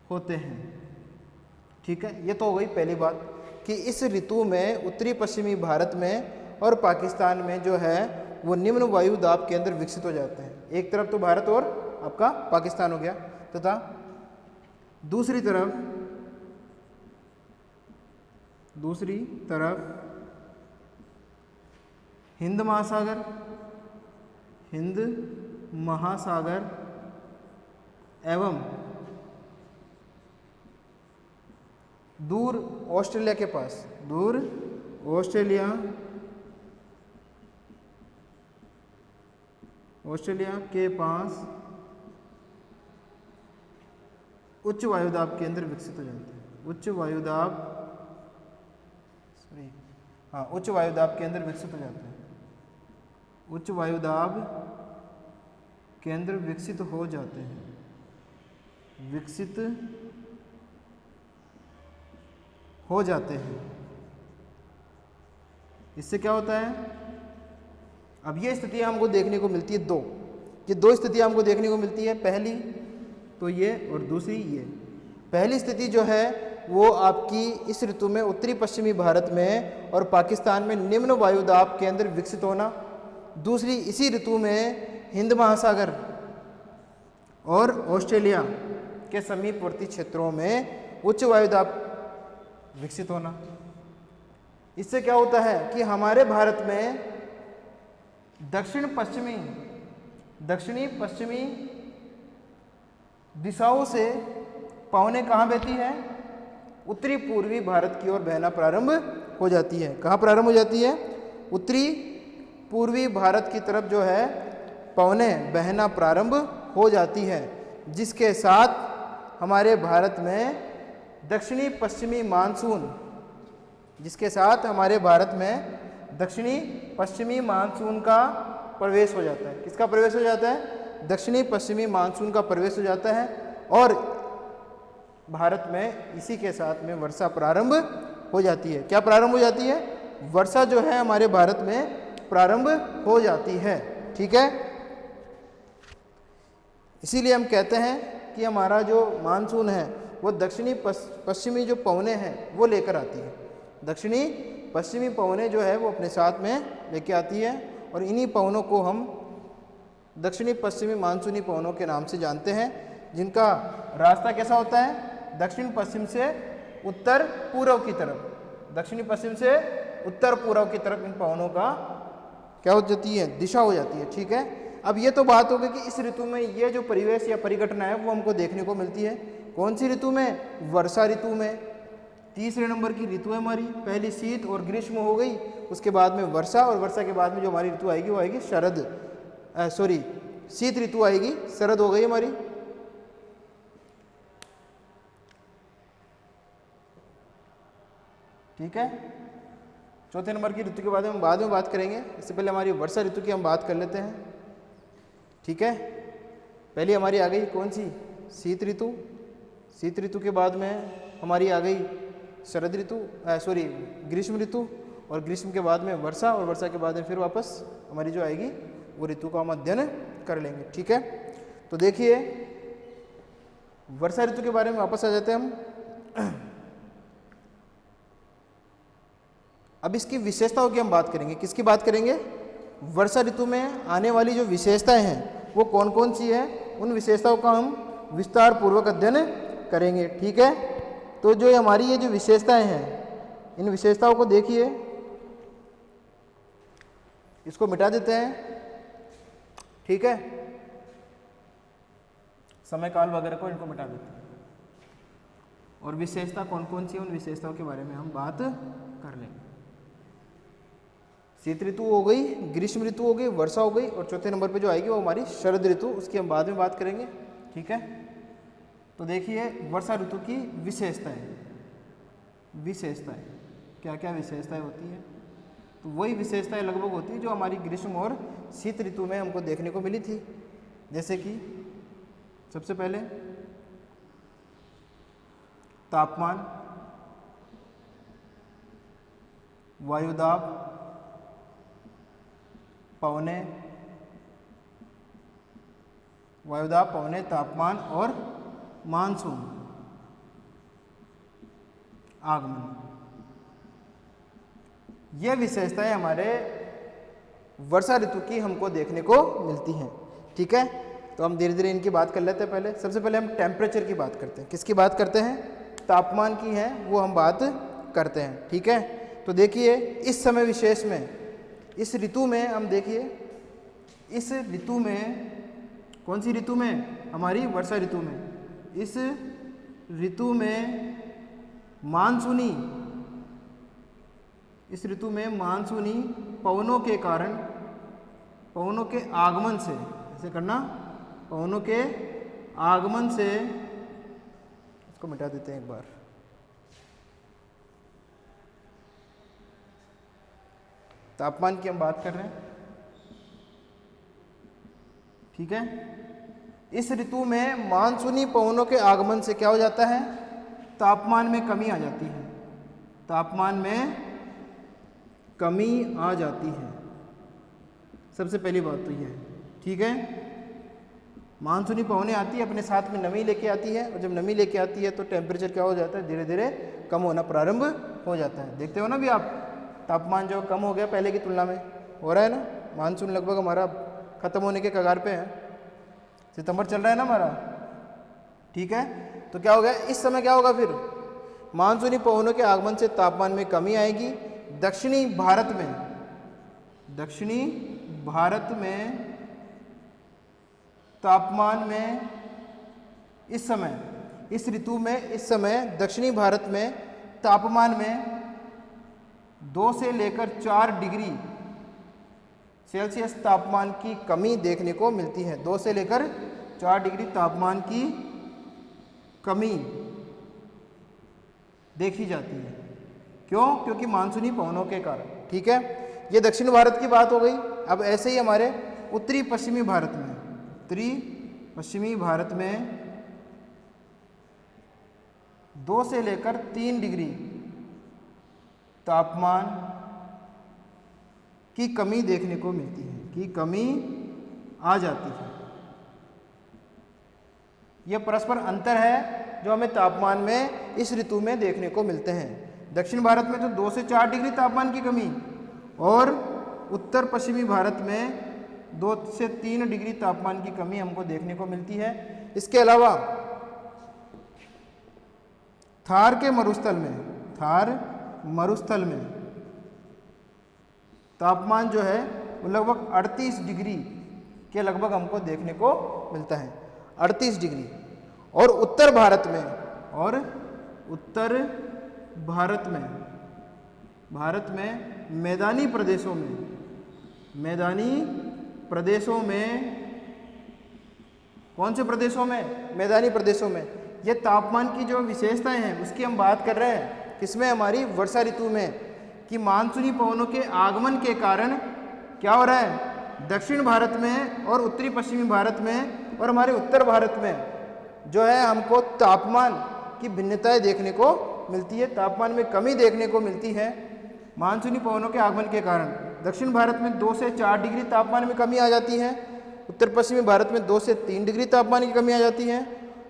होते हैं। ठीक है। ये तो हो गई पहली बात कि इस ऋतु में उत्तरी पश्चिमी भारत में और पाकिस्तान में जो है वो निम्न वायुदाब केंद्र विकसित हो जाते हैं। एक तरफ तो भारत और आपका पाकिस्तान हो गया, तथा दूसरी तरफ हिंद महासागर एवं दूर ऑस्ट्रेलिया के पास उच्च वायुदाब केंद्र विकसित हो जाते हैं। उच्च वायुदाब केंद्र विकसित हो जाते हैं। उच्च वायुदाब केंद्र विकसित हो जाते हैं। इससे क्या होता है? अब ये स्थितियां हमको देखने को मिलती है दो स्थितियां हमको देखने को मिलती है। पहली तो ये और दूसरी ये। पहली स्थिति जो है वो आपकी इस ऋतु में उत्तरी पश्चिमी भारत में और पाकिस्तान में निम्न वायुदाब केंद्र विकसित होना। दूसरी, इसी ऋतु में हिंद महासागर और ऑस्ट्रेलिया के समीपवर्ती क्षेत्रों में उच्च वायुदाब विकसित होना। इससे क्या होता है कि हमारे भारत में दक्षिणी पश्चिमी दिशाओं से पवनें कहाँ बहती है? उत्तरी पूर्वी भारत की ओर बहना प्रारंभ हो जाती है। कहाँ प्रारंभ हो जाती है? उत्तरी पूर्वी भारत की तरफ जो है पवनें बहना प्रारंभ हो जाती है, जिसके साथ हमारे भारत में दक्षिणी पश्चिमी मानसून का प्रवेश हो जाता है। किसका प्रवेश हो जाता है? दक्षिणी पश्चिमी मानसून का प्रवेश हो जाता है और भारत में इसी के साथ में वर्षा प्रारंभ हो जाती है। क्या प्रारंभ हो जाती है? वर्षा जो है हमारे भारत में प्रारंभ हो जाती है। ठीक है, इसीलिए हम कहते हैं कि हमारा जो मानसून है वो दक्षिणी पश्चिमी जो पवने हैं वो लेकर आती है। दक्षिणी पश्चिमी पवने जो है वो अपने साथ में लेके आती है, और इन्हीं पवनों को हम दक्षिणी पश्चिमी मानसूनी पवनों के नाम से जानते हैं, जिनका रास्ता कैसा होता है, दक्षिण पश्चिम से उत्तर पूर्व की तरफ। दक्षिणी पश्चिम से उत्तर पूर्व की तरफ इन पवनों का क्या हो जाती है, दिशा हो जाती है। ठीक है, अब ये तो बात हो गई कि इस ऋतु में ये जो परिवेश या परिघटना है वो हमको देखने को मिलती है। कौन सी ऋतु में, वर्षा ऋतु में। तीसरे नंबर की ऋतु है हमारी, पहली शीत और ग्रीष्म हो गई, उसके बाद में वर्षा, और वर्षा के बाद में जो हमारी ऋतु आएगी वो आएगी शीत ऋतु आएगी, शरद हो गई हमारी। ठीक है, चौथे नंबर की ऋतु के बाद हम बाद में बात करेंगे, इससे पहले हमारी वर्षा ऋतु की हम बात कर लेते हैं। ठीक है, पहली हमारी आ गई कौन सी, शीत ऋतु। शीत ऋतु के बाद में हमारी आ गई शरद ऋतु, ग्रीष्म ऋतु, और ग्रीष्म के बाद में वर्षा, और वर्षा के बाद में फिर वापस हमारी जो आएगी वो ऋतु का हम अध्ययन कर लेंगे। ठीक है, तो देखिए वर्षा ऋतु के बारे में वापस आ जाते हैं हम। अब इसकी विशेषताओं की हम बात करेंगे। किसकी बात करेंगे, वर्षा ऋतु में आने वाली जो विशेषताएं हैं वो कौन कौन सी है, उन विशेषताओं का हम विस्तार पूर्वक अध्ययन करेंगे। ठीक है, तो जो हमारी ये जो विशेषताएं हैं, इन विशेषताओं को देखिए, इसको मिटा देते हैं। ठीक है, समय काल वगैरह को इनको मिटा देते हैं, और विशेषता कौन कौन सी है उन विशेषताओं के बारे में हम बात कर लेंगे। शीत ऋतु हो गई, ग्रीष्म ऋतु हो गई, वर्षा हो गई, और चौथे नंबर पे जो आएगी वो हमारी शरद ऋतु, उसकी हम बाद में बात करेंगे। ठीक है, तो देखिए वर्षा ऋतु की विशेषताएं क्या क्या विशेषताएं होती है, तो वही विशेषताएं लगभग होती है जो हमारी ग्रीष्म और शीत ऋतु में हमको देखने को मिली थी। जैसे कि सबसे पहले तापमान, वायुदाब, पवने, तापमान और मानसून आगमन, ये विशेषताएं हमारे वर्षा ऋतु की हमको देखने को मिलती हैं। ठीक है, तो हम धीरे धीरे इनकी बात कर लेते हैं। पहले सबसे पहले हम टेम्परेचर की बात करते हैं। किसकी बात करते हैं, तापमान की है वो हम बात करते हैं। ठीक है, तो देखिए इस समय विशेष में, इस ऋतु में हम देखिए, इस ऋतु में कौन सी ऋतु में, हमारी वर्षा ऋतु में, इस ऋतु में मानसूनी, इस ऋतु में मानसूनी पवनों के कारण, पवनों के आगमन से, ऐसे करना, पवनों के आगमन से, इसको मिटा देते हैं एक बार, तापमान की हम बात कर रहे हैं। ठीक है, इस ऋतु में मानसूनी पवनों के आगमन से क्या हो जाता है, तापमान में कमी आ जाती है, तापमान में कमी आ जाती है। सबसे पहली बात तो यह है। ठीक है, मानसूनी पवनें आती है, अपने साथ में नमी लेके आती है, और जब नमी लेके आती है तो टेम्परेचर क्या हो जाता है, धीरे धीरे कम होना प्रारंभ हो जाता है। देखते हो ना भी आप, तापमान जो कम हो गया पहले की तुलना में, हो रहा है ना, मानसून लगभग हमारा ख़त्म होने के कगार पे है, सितंबर चल रहा है ना हमारा। ठीक है, तो क्या हो गया, इस समय क्या होगा फिर, मानसूनी पवनों के आगमन से तापमान में कमी आएगी। दक्षिणी भारत में तापमान में इस समय, इस ऋतु में, इस समय दक्षिणी भारत में तापमान में 2 से लेकर 4 डिग्री सेल्सियस तापमान की कमी देखने को मिलती है। 2 से लेकर 4 डिग्री तापमान की कमी देखी जाती है। क्यों, क्योंकि मानसूनी पवनों के कारण। ठीक है, ये दक्षिण भारत की बात हो गई। अब ऐसे ही हमारे उत्तरी पश्चिमी भारत में, उत्तरी पश्चिमी भारत में 2 से लेकर 3 डिग्री तापमान की कमी देखने को मिलती है, की कमी आ जाती है। यह परस्पर अंतर है जो हमें तापमान में इस ऋतु में देखने को मिलते हैं। दक्षिण भारत में तो 2 से 4 डिग्री तापमान की कमी और उत्तर पश्चिमी भारत में 2 से 3 डिग्री तापमान की कमी हमको देखने को मिलती है। इसके अलावा थार के मरुस्थल में, थार मरुस्थल में तापमान जो है वो लगभग 38 डिग्री के लगभग हमको देखने को मिलता है, 38 डिग्री। और उत्तर भारत में, और उत्तर भारत में मैदानी प्रदेशों में कौन से प्रदेशों में? मैदानी प्रदेशों में। ये तापमान की जो विशेषताएं हैं उसकी हम बात कर रहे हैं किसमें? हमारी वर्षा ऋतु में, कि मानसूनी पवनों के आगमन के कारण क्या हो रहा है? दक्षिण भारत में और उत्तरी पश्चिमी भारत में और हमारे उत्तर भारत में जो है हमको तापमान की भिन्नताएं देखने को मिलती है, तापमान में कमी देखने को मिलती है मानसूनी पवनों के आगमन के कारण। दक्षिण भारत में 2 से 4 डिग्री तापमान में कमी आ जाती है, उत्तर पश्चिमी भारत में 2 से 3 डिग्री तापमान की कमी आ जाती है,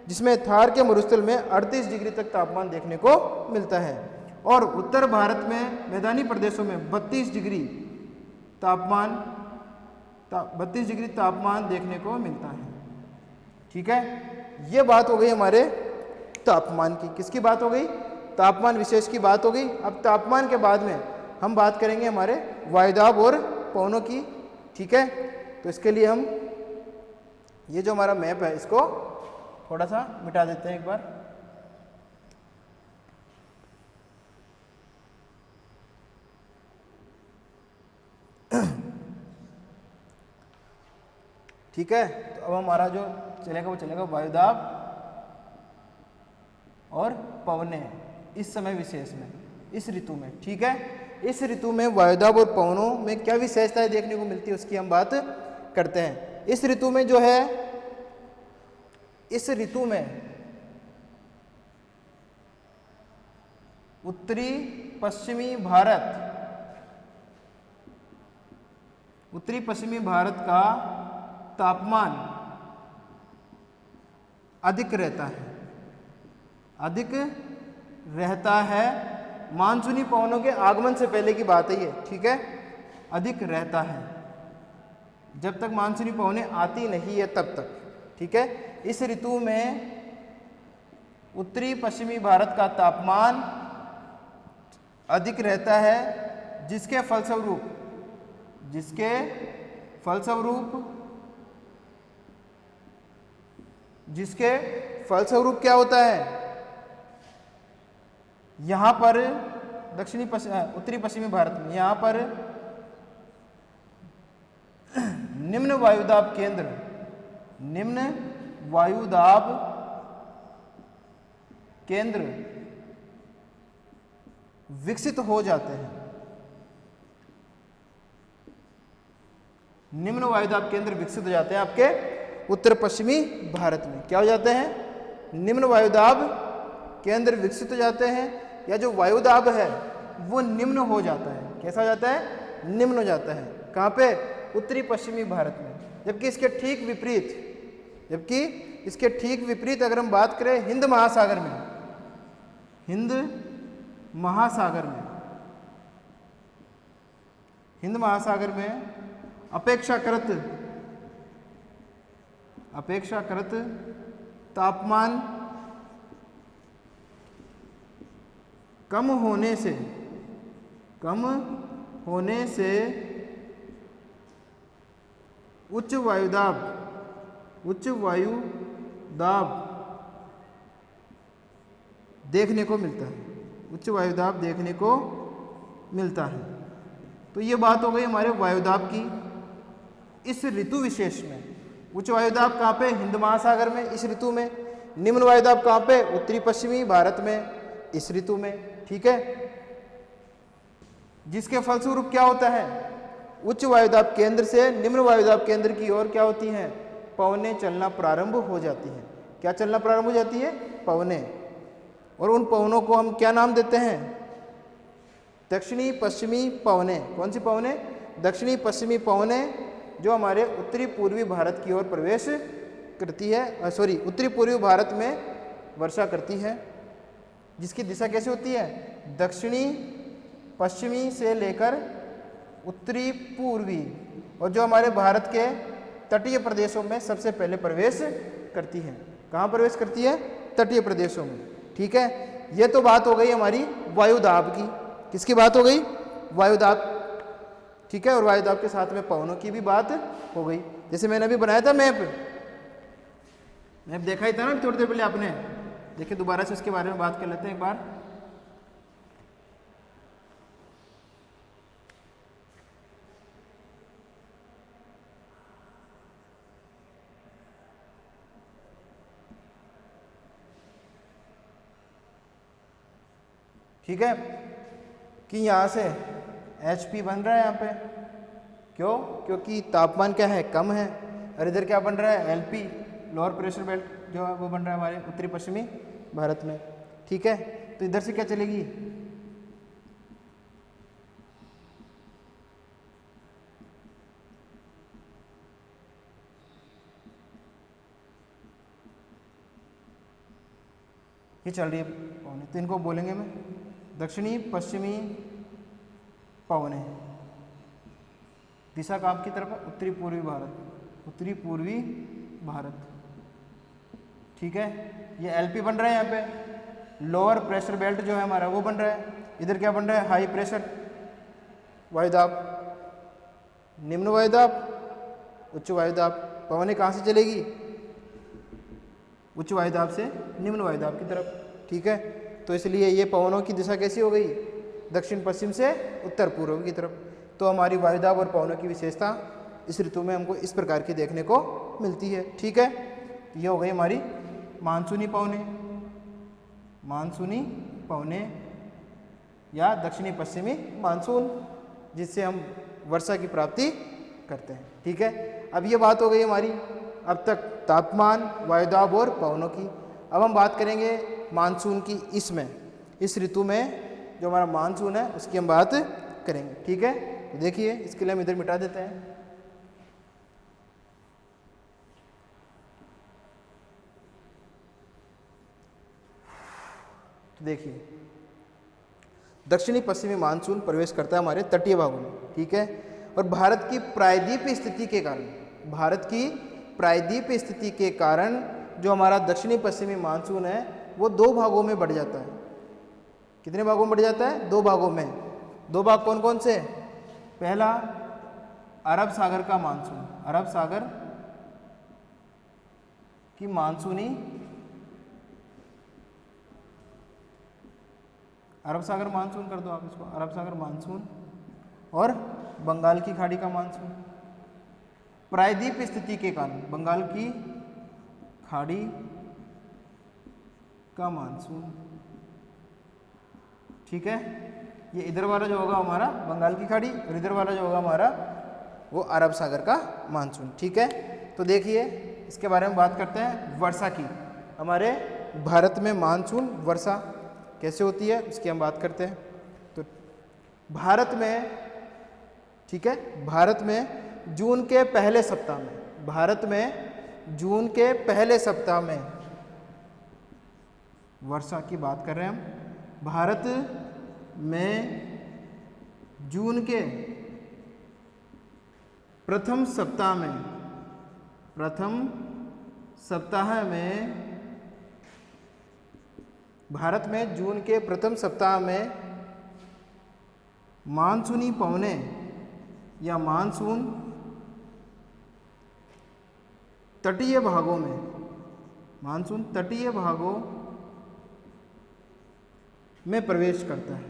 जिसमें थार के मरुस्थल में 38 डिग्री तक तापमान देखने को मिलता है। और उत्तर भारत में मैदानी प्रदेशों में 32 डिग्री तापमान देखने को मिलता है। ठीक है, ये बात हो गई हमारे तापमान की। किसकी बात हो गई? तापमान विशेष की बात हो गई। अब तापमान के बाद में हम बात करेंगे हमारे वायुदाब और पवनों की। ठीक है, तो इसके लिए हम ये जो हमारा मैप है इसको थोड़ा सा मिटा देते हैं एक बार। ठीक है, तो अब हमारा जो चलेगा वो चलेगा वायुदाब और पवनें इस समय विशेष में, इस ऋतु में। ठीक है, इस ऋतु में वायुदाब और पवनों में क्या विशेषताएं देखने को मिलती है उसकी हम बात करते हैं। इस ऋतु में जो है, इस ऋतु में उत्तरी पश्चिमी भारत का तापमान अधिक रहता है। मानसूनी पवनों के आगमन से पहले की बात है ये। ठीक है, अधिक रहता है जब तक मानसूनी पवनें आती नहीं है तब तक। ठीक है, इस ऋतु में उत्तरी पश्चिमी भारत का तापमान अधिक रहता है, जिसके फलस्वरूप क्या होता है? यहां पर उत्तरी पश्चिमी भारत में यहां पर निम्न वायुदाब केंद्र विकसित हो जाते हैं। निम्न वायुदाब केंद्र विकसित हो जाते हैं आपके उत्तर पश्चिमी भारत में। क्या हो जाते हैं? निम्न वायुदाब केंद्र विकसित हो जाते हैं, या जो वायुदाब है वो निम्न हो जाता है। कैसा हो जाता है? निम्न हो जाता है। कहाँ पे? उत्तरी पश्चिमी भारत में। जबकि इसके ठीक विपरीत अगर हम बात करें हिंद महासागर में अपेक्षाकृत तापमान कम होने से उच्च वायुदाब देखने को मिलता है। तो ये बात हो गई हमारे वायुदाब की इस ऋतु विशेष में। उच्च वायुदाब कहाँ पे? हिंद महासागर में इस ऋतु में। निम्न वायुदाब कहाँ पे? उत्तरी पश्चिमी भारत में इस ऋतु में। ठीक है, जिसके फलस्वरूप क्या होता है? उच्च वायुदाब केंद्र से निम्न वायुदाब केंद्र की ओर क्या होती हैं? पवनें चलना प्रारंभ हो जाती हैं। क्या चलना प्रारंभ हो जाती है? पवनें। और उन पवनों को हम क्या नाम देते हैं? दक्षिणी पश्चिमी पवनें। कौन सी पवनें? दक्षिणी पश्चिमी पवनें जो हमारे उत्तरी पूर्वी भारत की ओर प्रवेश करती है, सॉरी उत्तरी पूर्वी भारत में वर्षा करती है, जिसकी दिशा कैसे होती है, दक्षिणी पश्चिमी से लेकर उत्तरी पूर्वी, और जो हमारे भारत के तटीय प्रदेशों में सबसे पहले प्रवेश करती है। कहाँ प्रवेश करती है, तटीय प्रदेशों में। ठीक है, ये तो बात हो गई हमारी वायुदाब की। किसकी बात हो गई, वायुदाब। ठीक है, और वायुदाब के साथ में पवनों की भी बात हो गई। जैसे मैंने अभी बनाया था मैप देखा ही था ना थोड़ी देर पहले आपने, देखिए दोबारा से उसके बारे में बात कर लेते हैं एक बार। ठीक है, कि यहाँ से HP बन रहा है यहाँ पे, क्यों, क्योंकि तापमान क्या है, कम है। और इधर क्या बन रहा है, LP लोअर प्रेशर बेल्ट जो है वो बन रहा है हमारे उत्तरी पश्चिमी भारत में। ठीक है, तो इधर से क्या चलेगी, ये चल रही है पवनें, तो इनको बोलेंगे मैं दक्षिणी पश्चिमी पवनें। दिशा का आपकी तरफ है उत्तरी पूर्वी भारत, उत्तरी पूर्वी भारत। ठीक है, ये LP बन रहा है यहाँ पे, लोअर प्रेशर बेल्ट जो है हमारा वो बन रहा है। इधर क्या बन रहा है, हाई प्रेशर वायुदाब, निम्न वायुदाब, उच्च वायुदाब। पवनें कहाँ से चलेगी, उच्च वायुदाब से निम्न वायुदाब की तरफ। ठीक है, तो इसलिए ये पवनों की दिशा कैसी हो गई, दक्षिण पश्चिम से उत्तर पूर्व की तरफ। तो हमारी वायुदाब और पवनों की विशेषता इस ऋतु में हमको इस प्रकार की देखने को मिलती है। ठीक है, ये हो गई हमारी मानसूनी पवनें, मानसूनी पवनें या दक्षिणी पश्चिमी मानसून, जिससे हम वर्षा की प्राप्ति करते हैं। ठीक है, अब ये बात हो गई हमारी अब तक तापमान, वायुदाब और पवनों की। अब हम बात करेंगे मानसून की, इसमें इस ऋतु में जो हमारा मानसून है उसकी हम बात करेंगे। ठीक है, तो देखिए इसके लिए हम इधर मिटा देते हैं। तो देखिए दक्षिणी पश्चिमी मानसून प्रवेश करता है हमारे तटीय भागों में। ठीक है, और भारत की प्रायद्वीपीय स्थिति के कारण, भारत की प्रायद्वीपीय स्थिति के कारण जो हमारा दक्षिणी पश्चिमी मानसून है वो दो भागों में बढ़ जाता है। कितने भागों में बढ़ जाता है, दो भागों में। दो भाग कौन कौन से, पहला अरब सागर का मानसून, अरब सागर की मानसूनी, अरब सागर मानसून कर दो आप इसको, अरब सागर मानसून, और बंगाल की खाड़ी का मानसून। प्रायद्वीपीय स्थिति के कारण बंगाल की खाड़ी का मानसून। ठीक है, ये इधर वाला जो होगा हमारा बंगाल की खाड़ी, और इधर वाला जो होगा हमारा वो अरब सागर का मानसून। ठीक है, तो देखिए इसके बारे में बात करते हैं वर्षा की। हमारे भारत में मानसून वर्षा कैसे होती है उसकी हम बात करते हैं। तो भारत में, ठीक है, भारत में जून के पहले सप्ताह में, भारत में जून के पहले सप्ताह में वर्षा की बात कर रहे हैं हम। भारत में जून के प्रथम सप्ताह में, प्रथम सप्ताह में, भारत में जून के प्रथम सप्ताह में मानसूनी पवनें या मानसून तटीय भागों में, मानसून तटीय भागों में प्रवेश करता है,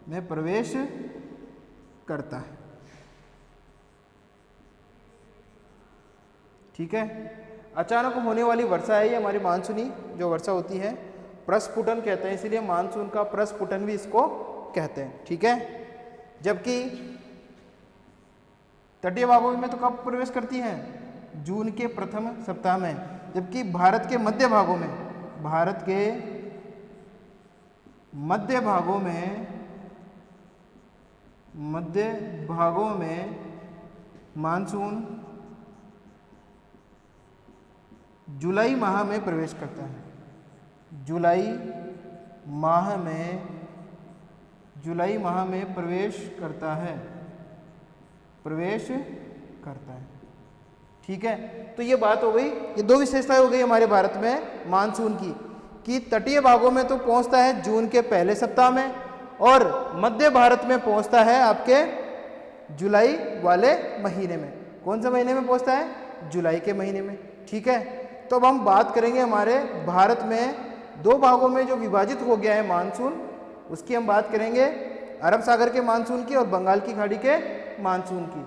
में प्रवेश करता है। ठीक है, अचानक होने वाली वर्षा है ये हमारी मानसूनी जो वर्षा होती है, प्रस्फुटन कहते हैं, इसीलिए मानसून का प्रस्फुटन भी इसको कहते हैं। ठीक है, जबकि तटीय भागों में तो कब प्रवेश करती हैं, जून के प्रथम सप्ताह में, जबकि भारत के मध्य भागों में, भारत के मध्य भागों में, मध्य भागों में मानसून जुलाई माह में प्रवेश करता है। जुलाई माह में प्रवेश करता है, ठीक है। तो ये बात हो गई, ये दो विशेषताएं हो गई हमारे भारत में मानसून की, कि तटीय भागों में तो पहुंचता है जून के पहले सप्ताह में और मध्य भारत में पहुंचता है आपके जुलाई वाले महीने में। कौन से महीने में पहुंचता है? जुलाई के महीने में, ठीक है। तो अब हम बात करेंगे हमारे भारत में दो भागों में जो विभाजित हो गया है मानसून, उसकी हम बात करेंगे, अरब सागर के मानसून की और बंगाल की खाड़ी के मानसून की।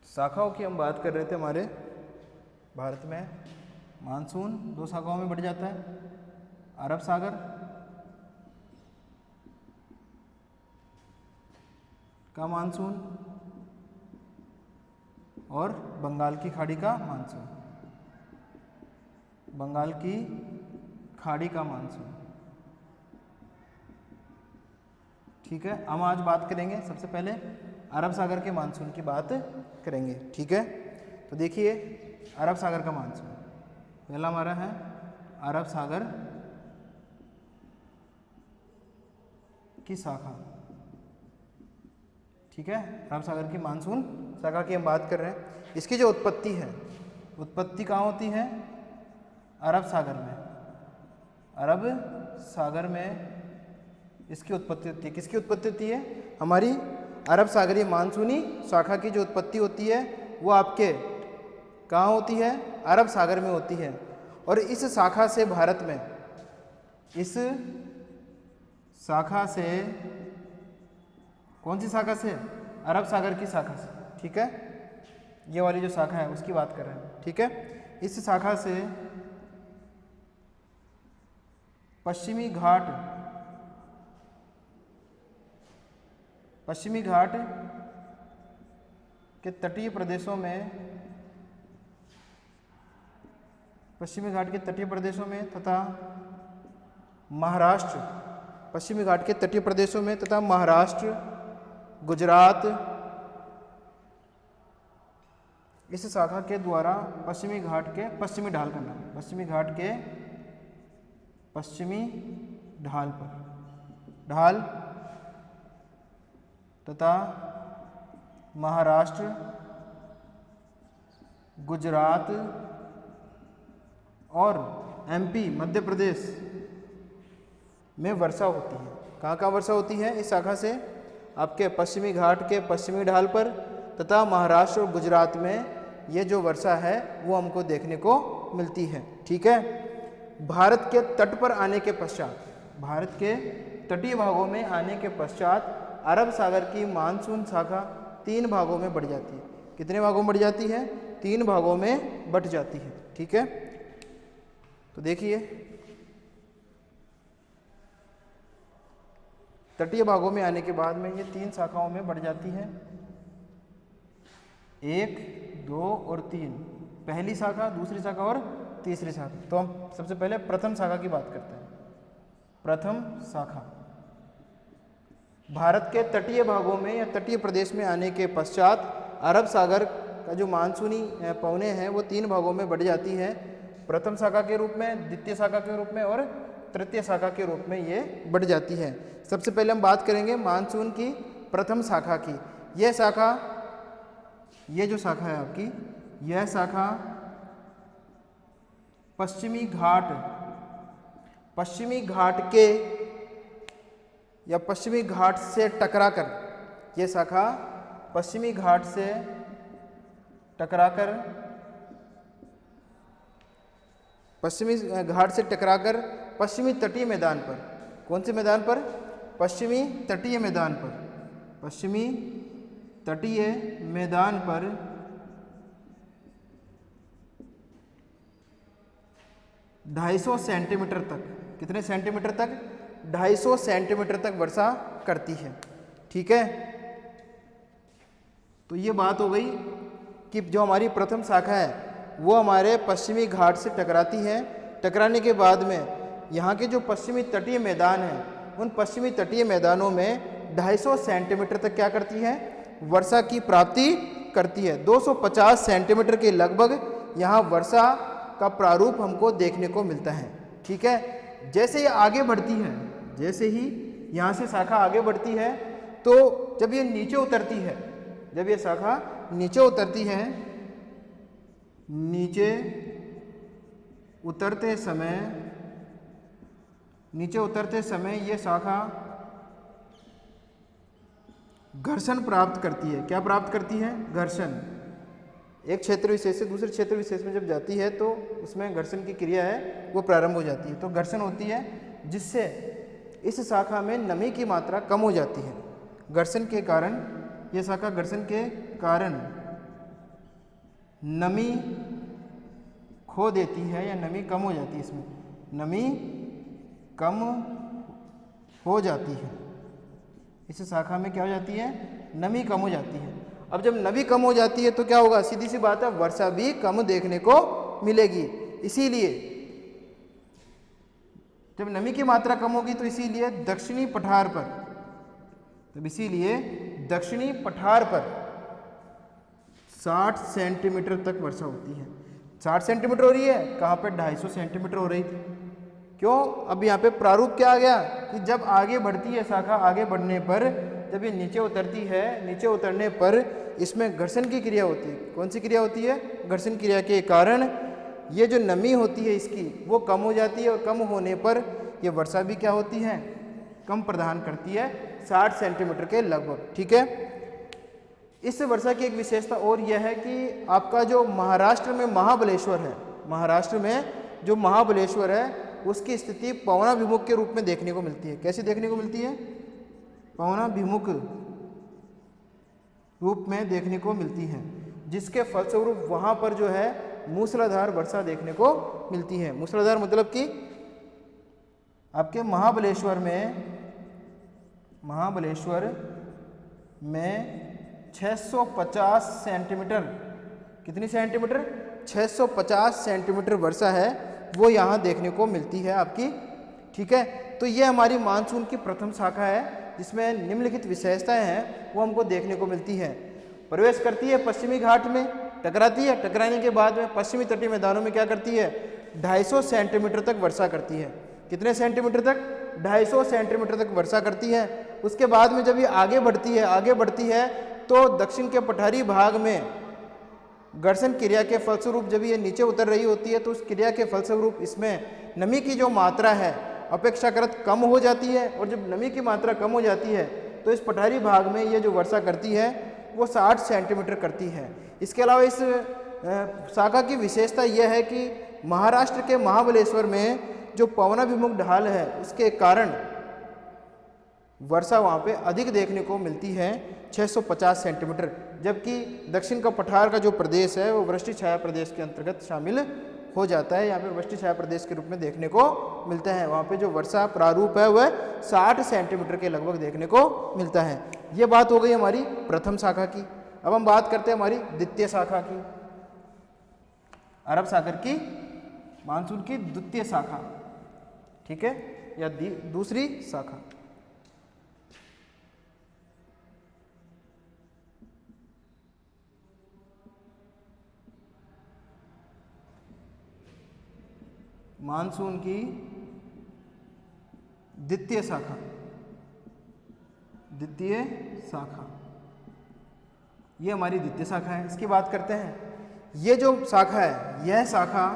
शाखाओं की हम बात कर रहे थे हमारे भारत में। मानसून दो शाखाओं में बढ़ जाता है, अरब सागर का मानसून और बंगाल की खाड़ी का मानसून। बंगाल की खाड़ी का मानसून, ठीक है। हम आज बात करेंगे सबसे पहले अरब सागर के मानसून की बात करेंगे, ठीक है। तो देखिए अरब सागर का मानसून पहला हमारा है अरब सागर की शाखा, ठीक है। अरब सागर की मानसून शाखा की हम बात कर रहे हैं। इसकी जो उत्पत्ति है, उत्पत्ति कहाँ होती है? अरब सागर में। अरब सागर में इसकी उत्पत्ति होती है। किसकी उत्पत्ति होती है? हमारी अरब सागरीय मानसूनी शाखा की जो उत्पत्ति होती है वो आपके कहाँ होती है? अरब सागर में होती है। और इस शाखा से भारत में, इस शाखा से, कौन सी शाखा से? अरब सागर की शाखा से, ठीक है। ये वाली जो शाखा है उसकी बात कर रहे हैं, ठीक है। इस शाखा से पश्चिमी घाट के तटीय प्रदेशों में, पश्चिमी घाट के तटीय प्रदेशों में तथा महाराष्ट्र, पश्चिमी घाट के तटीय प्रदेशों में तथा महाराष्ट्र, गुजरात, इस शाखा के द्वारा पश्चिमी घाट के पश्चिमी ढाल करना, पश्चिमी घाट के पश्चिमी ढाल पर, ढाल तथा महाराष्ट्र, गुजरात और एमपी, मध्य प्रदेश में वर्षा होती है। कहाँ कहाँ वर्षा होती है? इस शाखा से आपके पश्चिमी घाट के पश्चिमी ढाल पर तथा महाराष्ट्र और गुजरात में ये जो वर्षा है वो हमको देखने को मिलती है, ठीक है। भारत के तट पर आने के पश्चात, भारत के तटीय भागों में आने के पश्चात अरब सागर की मानसून शाखा 3 भागों में बढ़ जाती है। कितने भागों में बढ़ जाती है? 3 भागों में बट जाती है, ठीक है। तो देखिए तटीय भागों में आने के बाद में ये 3 शाखाओं में बढ़ जाती है, 1, 2 और 3। पहली शाखा, दूसरी शाखा और तीसरी शाखा। तो हम सबसे पहले प्रथम शाखा की बात करते हैं। प्रथम शाखा भारत के तटीय भागों में या तटीय प्रदेश में आने के पश्चात अरब सागर का जो मानसूनी पवनें हैं वो 3 भागों में बढ़ जाती है। प्रथम शाखा के रूप में, द्वितीय शाखा के रूप में और तृतीय शाखा के रूप में ये बढ़ जाती है। सबसे पहले हम बात करेंगे मानसून की प्रथम शाखा की। यह शाखा, ये जो शाखा है आपकी, यह शाखा पश्चिमी घाट के या पश्चिमी घाट से टकराकर, ये शाखा पश्चिमी घाट से टकराकर, पश्चिमी घाट से टकराकर पश्चिमी तटीय मैदान पर, कौन से मैदान पर? पश्चिमी तटीय मैदान पर, पश्चिमी तटीय मैदान पर 250 सेंटीमीटर तक, कितने सेंटीमीटर तक? 250 सेंटीमीटर तक वर्षा करती है, ठीक है। तो ये बात हो गई कि जो हमारी प्रथम शाखा है वो हमारे पश्चिमी घाट से टकराती है। टकराने के बाद में यहाँ के जो पश्चिमी तटीय मैदान हैं उन पश्चिमी तटीय मैदानों में 250 सेंटीमीटर तक क्या करती है, वर्षा की प्राप्ति करती है। 250 सेंटीमीटर के लगभग यहाँ वर्षा का प्रारूप हमको देखने को मिलता है। ठीक है, जैसे ये आगे बढ़ती है, जैसे ही यहाँ से शाखा आगे बढ़ती है तो जब ये नीचे उतरती है, जब ये शाखा नीचे उतरती है, नीचे उतरते समय ये शाखा घर्षण प्राप्त करती है। क्या प्राप्त करती है? घर्षण। एक क्षेत्र विशेष से दूसरे क्षेत्र विशेष में जब जाती है तो उसमें घर्षण की क्रिया है वो प्रारंभ हो जाती है। तो घर्षण होती है जिससे इस शाखा में नमी की मात्रा कम हो जाती है। घर्षण के कारण यह शाखा घर्षण के कारण नमी खो देती है या नमी कम हो जाती है, इसमें नमी कम हो जाती है। इस शाखा में क्या हो जाती है? नमी कम हो जाती है। अब जब नमी कम हो जाती है तो क्या होगा? सीधी सी बात है, वर्षा भी कम देखने को मिलेगी। इसीलिए जब नमी की मात्रा कम होगी तो इसीलिए दक्षिणी पठार पर 60 सेंटीमीटर तक वर्षा होती है। 60 सेंटीमीटर हो रही है, कहाँ पे 250 सेंटीमीटर हो रही थी। क्यों? अब यहाँ पे प्रारूप क्या आ गया कि जब आगे बढ़ती है शाखा, आगे बढ़ने पर जब ये नीचे उतरती है, नीचे उतरने पर इसमें घर्षण की क्रिया होती है। कौन सी क्रिया होती है? घर्षण क्रिया के कारण ये जो नमी होती है इसकी वो कम हो जाती है और कम होने पर ये वर्षा भी क्या होती है? कम प्रदान करती है, 60 सेंटीमीटर के लगभग। ठीक है, इस वर्षा की एक विशेषता और यह है कि आपका जो महाराष्ट्र में महाबलेश्वर है, महाराष्ट्र में जो महाबलेश्वर है उसकी स्थिति पवनाभिमुख के रूप में देखने को मिलती है। कैसी देखने को मिलती है? पवनाभिमुख रूप में देखने को मिलती है, जिसके फलस्वरूप वहाँ पर जो है मूसलाधार वर्षा देखने को मिलती है। मूसलाधार मतलब कि आपके महाबलेश्वर में 650 सेंटीमीटर, कितनी सेंटीमीटर? 650 सेंटीमीटर वर्षा है वो यहाँ देखने को मिलती है आपकी। ठीक है, तो ये हमारी मानसून की प्रथम शाखा है जिसमें निम्नलिखित विशेषताएं हैं वो हमको देखने को मिलती है। प्रवेश करती है पश्चिमी घाट में, टकराती है, टकराने के बाद में पश्चिमी तटीय मैदानों में क्या करती है? 250 सेंटीमीटर तक वर्षा करती है। कितने सेंटीमीटर तक? 250 सेंटीमीटर तक वर्षा करती है। उसके बाद में जब ये आगे बढ़ती है तो दक्षिण के पठारी भाग में घर्षण क्रिया के फलस्वरूप जब ये नीचे उतर रही होती है तो उस क्रिया के फलस्वरूप इसमें नमी की जो मात्रा है अपेक्षाकृत कम हो जाती है, और जब नमी की मात्रा कम हो जाती है तो इस पठारी भाग में ये जो वर्षा करती है वो 60 सेंटीमीटर करती है। इसके अलावा इस शाखा की विशेषता यह है कि महाराष्ट्र के महाबलेश्वर में जो पवनाभिमुख ढाल है उसके कारण वर्षा वहाँ पे अधिक देखने को मिलती है, 650 सेंटीमीटर, जबकि दक्षिण का पठार का जो प्रदेश है वो वृष्टि छाया प्रदेश के अंतर्गत शामिल हो जाता है। यहाँ पे वृष्टि छाया प्रदेश के रूप में देखने को मिलता है। वहाँ पे जो वर्षा प्रारूप है वह 60 सेंटीमीटर के लगभग देखने को मिलता है। ये बात हो गई हमारी प्रथम शाखा की। अब हम बात करते हैं हमारी द्वितीय शाखा की, अरब सागर की मानसून की द्वितीय शाखा। ठीक है, या दूसरी शाखा। मानसून की द्वितीय शाखा, ये हमारी द्वितीय शाखा है। इसकी बात करते हैं। ये जो शाखा है, यह शाखा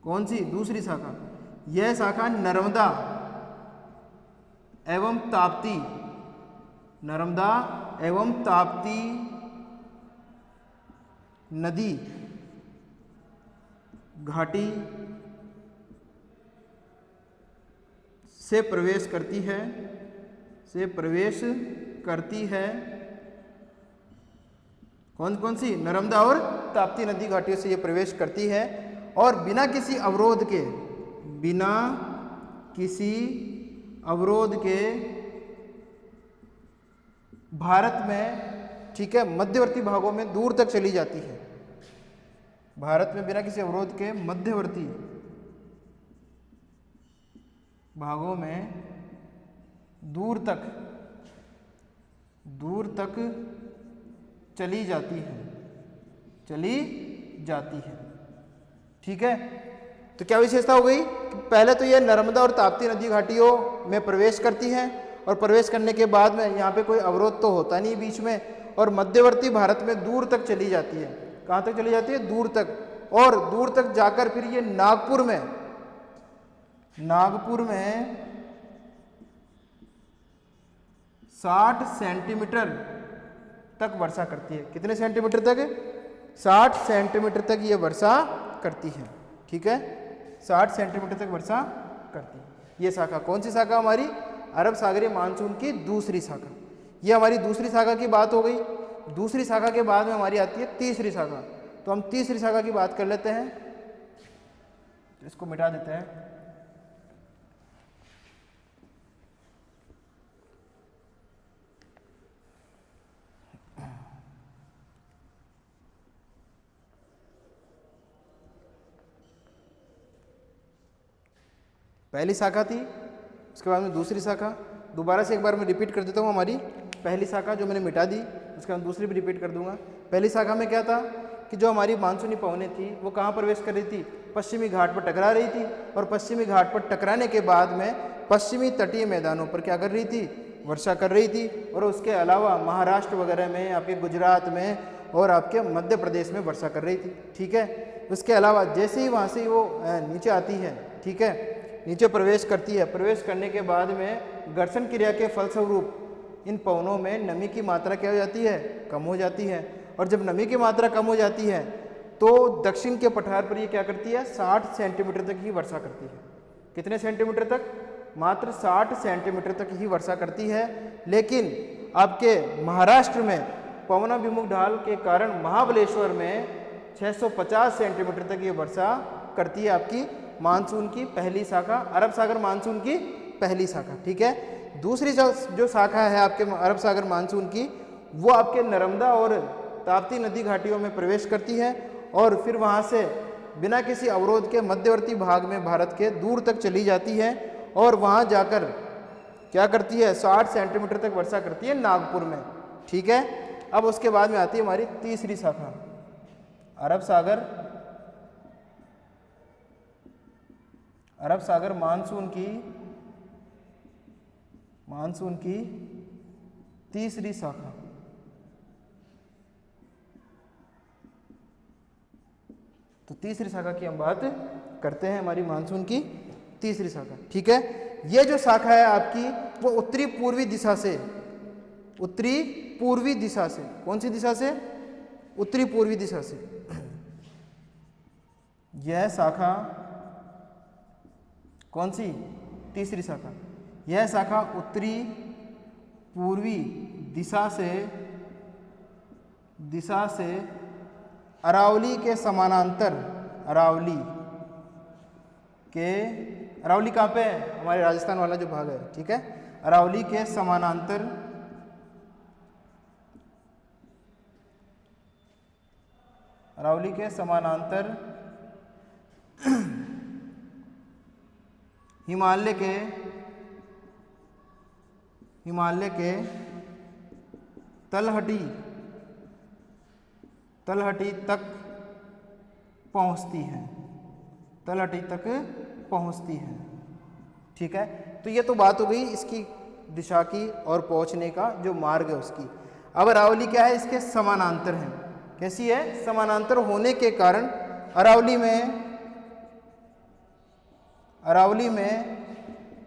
कौन सी? दूसरी शाखा। यह शाखा नर्मदा एवं ताप्ती नदी घाटी से प्रवेश करती है। कौन कौन सी? नर्मदा और ताप्ती नदी घाटियों से ये प्रवेश करती है और बिना किसी अवरोध के भारत में ठीक है, मध्यवर्ती भागों में दूर तक चली जाती है। भारत में बिना किसी अवरोध के मध्यवर्ती भागों में दूर तक चली जाती है। ठीक है, तो क्या विशेषता हो गई कि पहले तो ये नर्मदा और ताप्ती नदी घाटियों में प्रवेश करती हैं और प्रवेश करने के बाद में यहाँ पे कोई अवरोध तो होता नहीं बीच में, और मध्यवर्ती भारत में दूर तक चली जाती है। कहाँ तक चली जाती है? दूर तक। और दूर तक जाकर फिर ये नागपुर में 60 सेंटीमीटर तक वर्षा करती है। कितने सेंटीमीटर तक? 60 सेंटीमीटर तक ये वर्षा करती है। ठीक है, 60 सेंटीमीटर तक वर्षा करती है। ये शाखा कौन सी शाखा? हमारी अरब सागरीय मानसून की दूसरी शाखा। ये हमारी दूसरी शाखा की बात हो गई। दूसरी शाखा के बाद में हमारी आती है तीसरी शाखा। तो हम तीसरी शाखा की बात कर लेते हैं, इसको मिटा देते हैं। पहली शाखा थी, उसके बाद में दूसरी शाखा। दोबारा से एक बार मैं रिपीट कर देता हूँ। हमारी पहली शाखा जो मैंने मिटा दी, उसके बाद दूसरी भी रिपीट कर दूंगा। पहली शाखा में क्या था कि जो हमारी मानसूनी पवनें थी वो कहाँ प्रवेश कर रही थी? पश्चिमी घाट पर टकरा रही थी, और पश्चिमी घाट पर टकराने के बाद में पश्चिमी तटीय मैदानों पर क्या कर रही थी? वर्षा कर रही थी। और उसके अलावा महाराष्ट्र वगैरह में, आपके गुजरात में और आपके मध्य प्रदेश में वर्षा कर रही थी। ठीक है, उसके अलावा जैसे ही वहाँ से वो नीचे आती है, ठीक है, नीचे प्रवेश करती है, प्रवेश करने के बाद में घर्षण क्रिया के फलस्वरूप इन पवनों में नमी की मात्रा क्या हो जाती है? कम हो जाती है। और जब नमी की मात्रा कम हो जाती है तो दक्षिण के पठार पर ये क्या करती है? 60 सेंटीमीटर तक ही वर्षा करती है। कितने सेंटीमीटर तक? मात्र 60 सेंटीमीटर तक ही वर्षा करती है। लेकिन आपके महाराष्ट्र में पवनाभिमुख ढाल के कारण महाबलेश्वर में 650 सेंटीमीटर तक ये वर्षा करती है। आपकी मानसून की पहली शाखा, अरब सागर मानसून की पहली शाखा। ठीक है, दूसरी जो शाखा है आपके अरब सागर मानसून की, वो आपके नर्मदा और ताप्ती नदी घाटियों में प्रवेश करती है और फिर वहाँ से बिना किसी अवरोध के मध्यवर्ती भाग में भारत के दूर तक चली जाती है और वहाँ जाकर क्या करती है? 60 सेंटीमीटर तक वर्षा करती है नागपुर में। ठीक है, अब उसके बाद में आती है हमारी तीसरी शाखा, अरब सागर मानसून की तीसरी शाखा। तो तीसरी शाखा की हम बात करते हैं, हमारी मानसून की तीसरी शाखा। ठीक है, ये जो शाखा है आपकी वो उत्तरी पूर्वी दिशा से, कौन सी दिशा से? उत्तरी पूर्वी दिशा से। यह शाखा कौन सी? तीसरी शाखा। यह शाखा उत्तरी पूर्वी दिशा से अरावली के समानांतर, अरावली कहाँ पे है? हमारे राजस्थान वाला जो भाग है। ठीक है, अरावली के समानांतर हिमालय के तलहटी तक पहुंचती है। ठीक है, तो ये तो बात हो गई इसकी दिशा की और पहुंचने का जो मार्ग है उसकी। अब अरावली क्या है? इसके समानांतर है। कैसी है? समानांतर होने के कारण अरावली में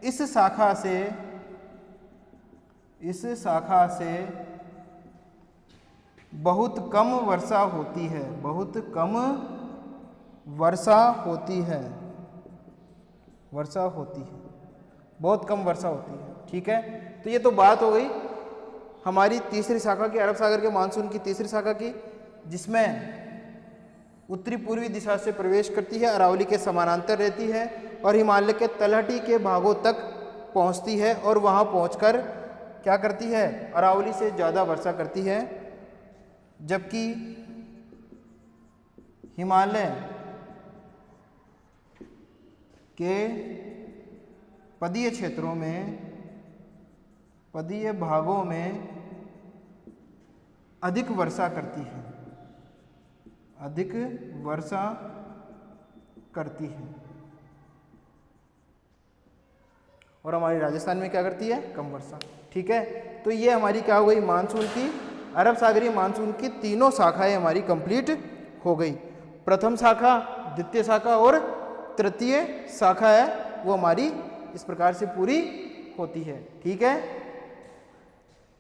इस शाखा से बहुत कम वर्षा होती है, बहुत कम वर्षा होती है। ठीक है, तो ये तो बात हो गई हमारी तीसरी शाखा की, अरब सागर के मानसून की तीसरी शाखा की, जिसमें उत्तरी पूर्वी दिशा से प्रवेश करती है, अरावली के समानांतर रहती है और हिमालय के तलहटी के भागों तक पहुंचती है और वहां पहुंचकर क्या करती है? अरावली से ज़्यादा वर्षा करती है जबकि हिमालय के पदीय क्षेत्रों में, पदीय भागों में अधिक वर्षा करती है, अधिक वर्षा करती है, और हमारी राजस्थान में क्या करती है, कम वर्षा। ठीक है, तो ये हमारी क्या हो गई, मानसून की, अरब सागरीय मानसून की तीनों शाखाएं हमारी कंप्लीट हो गई। प्रथम शाखा, द्वितीय शाखा और तृतीय शाखा है वो हमारी इस प्रकार से पूरी होती है। ठीक है,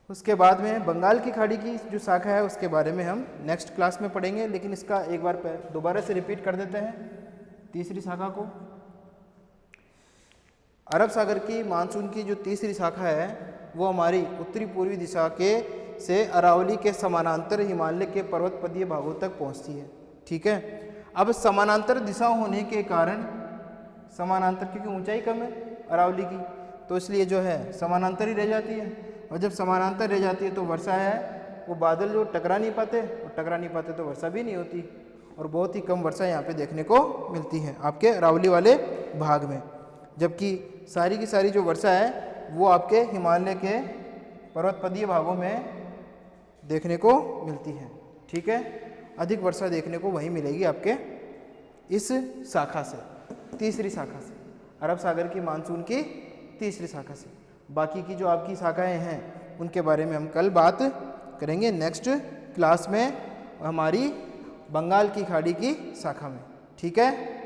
उसके बाद में बंगाल की खाड़ी की जो शाखा है उसके बारे में हम नेक्स्ट क्लास में पढ़ेंगे, लेकिन इसका एक बार दोबारा से रिपीट कर देते हैं तीसरी शाखा को। अरब सागर की मानसून की जो तीसरी शाखा है वो हमारी उत्तरी पूर्वी दिशा के से अरावली के समानांतर हिमालय के पर्वत पदीय भागों तक पहुंचती है। ठीक है, अब समानांतर दिशा होने के कारण, समानांतर क्योंकि ऊंचाई कम है अरावली की, तो इसलिए जो है समानांतर ही रह जाती है, और जब समानांतर रह जाती है तो वर्षा है वो बादल जो टकरा नहीं पाते, और टकरा नहीं पाते तो वर्षा भी नहीं होती, और बहुत ही कम वर्षा यहाँ पे देखने को मिलती है आपके अरावली वाले भाग में। जबकि सारी की सारी जो वर्षा है वो आपके हिमालय के पर्वतपदीय भागों में देखने को मिलती है। ठीक है, अधिक वर्षा देखने को वहीं मिलेगी आपके इस शाखा से, तीसरी शाखा से, अरब सागर की मानसून की तीसरी शाखा से। बाकी की जो आपकी शाखाएं हैं उनके बारे में हम कल बात करेंगे नेक्स्ट क्लास में, हमारी बंगाल की खाड़ी की शाखा में। ठीक है।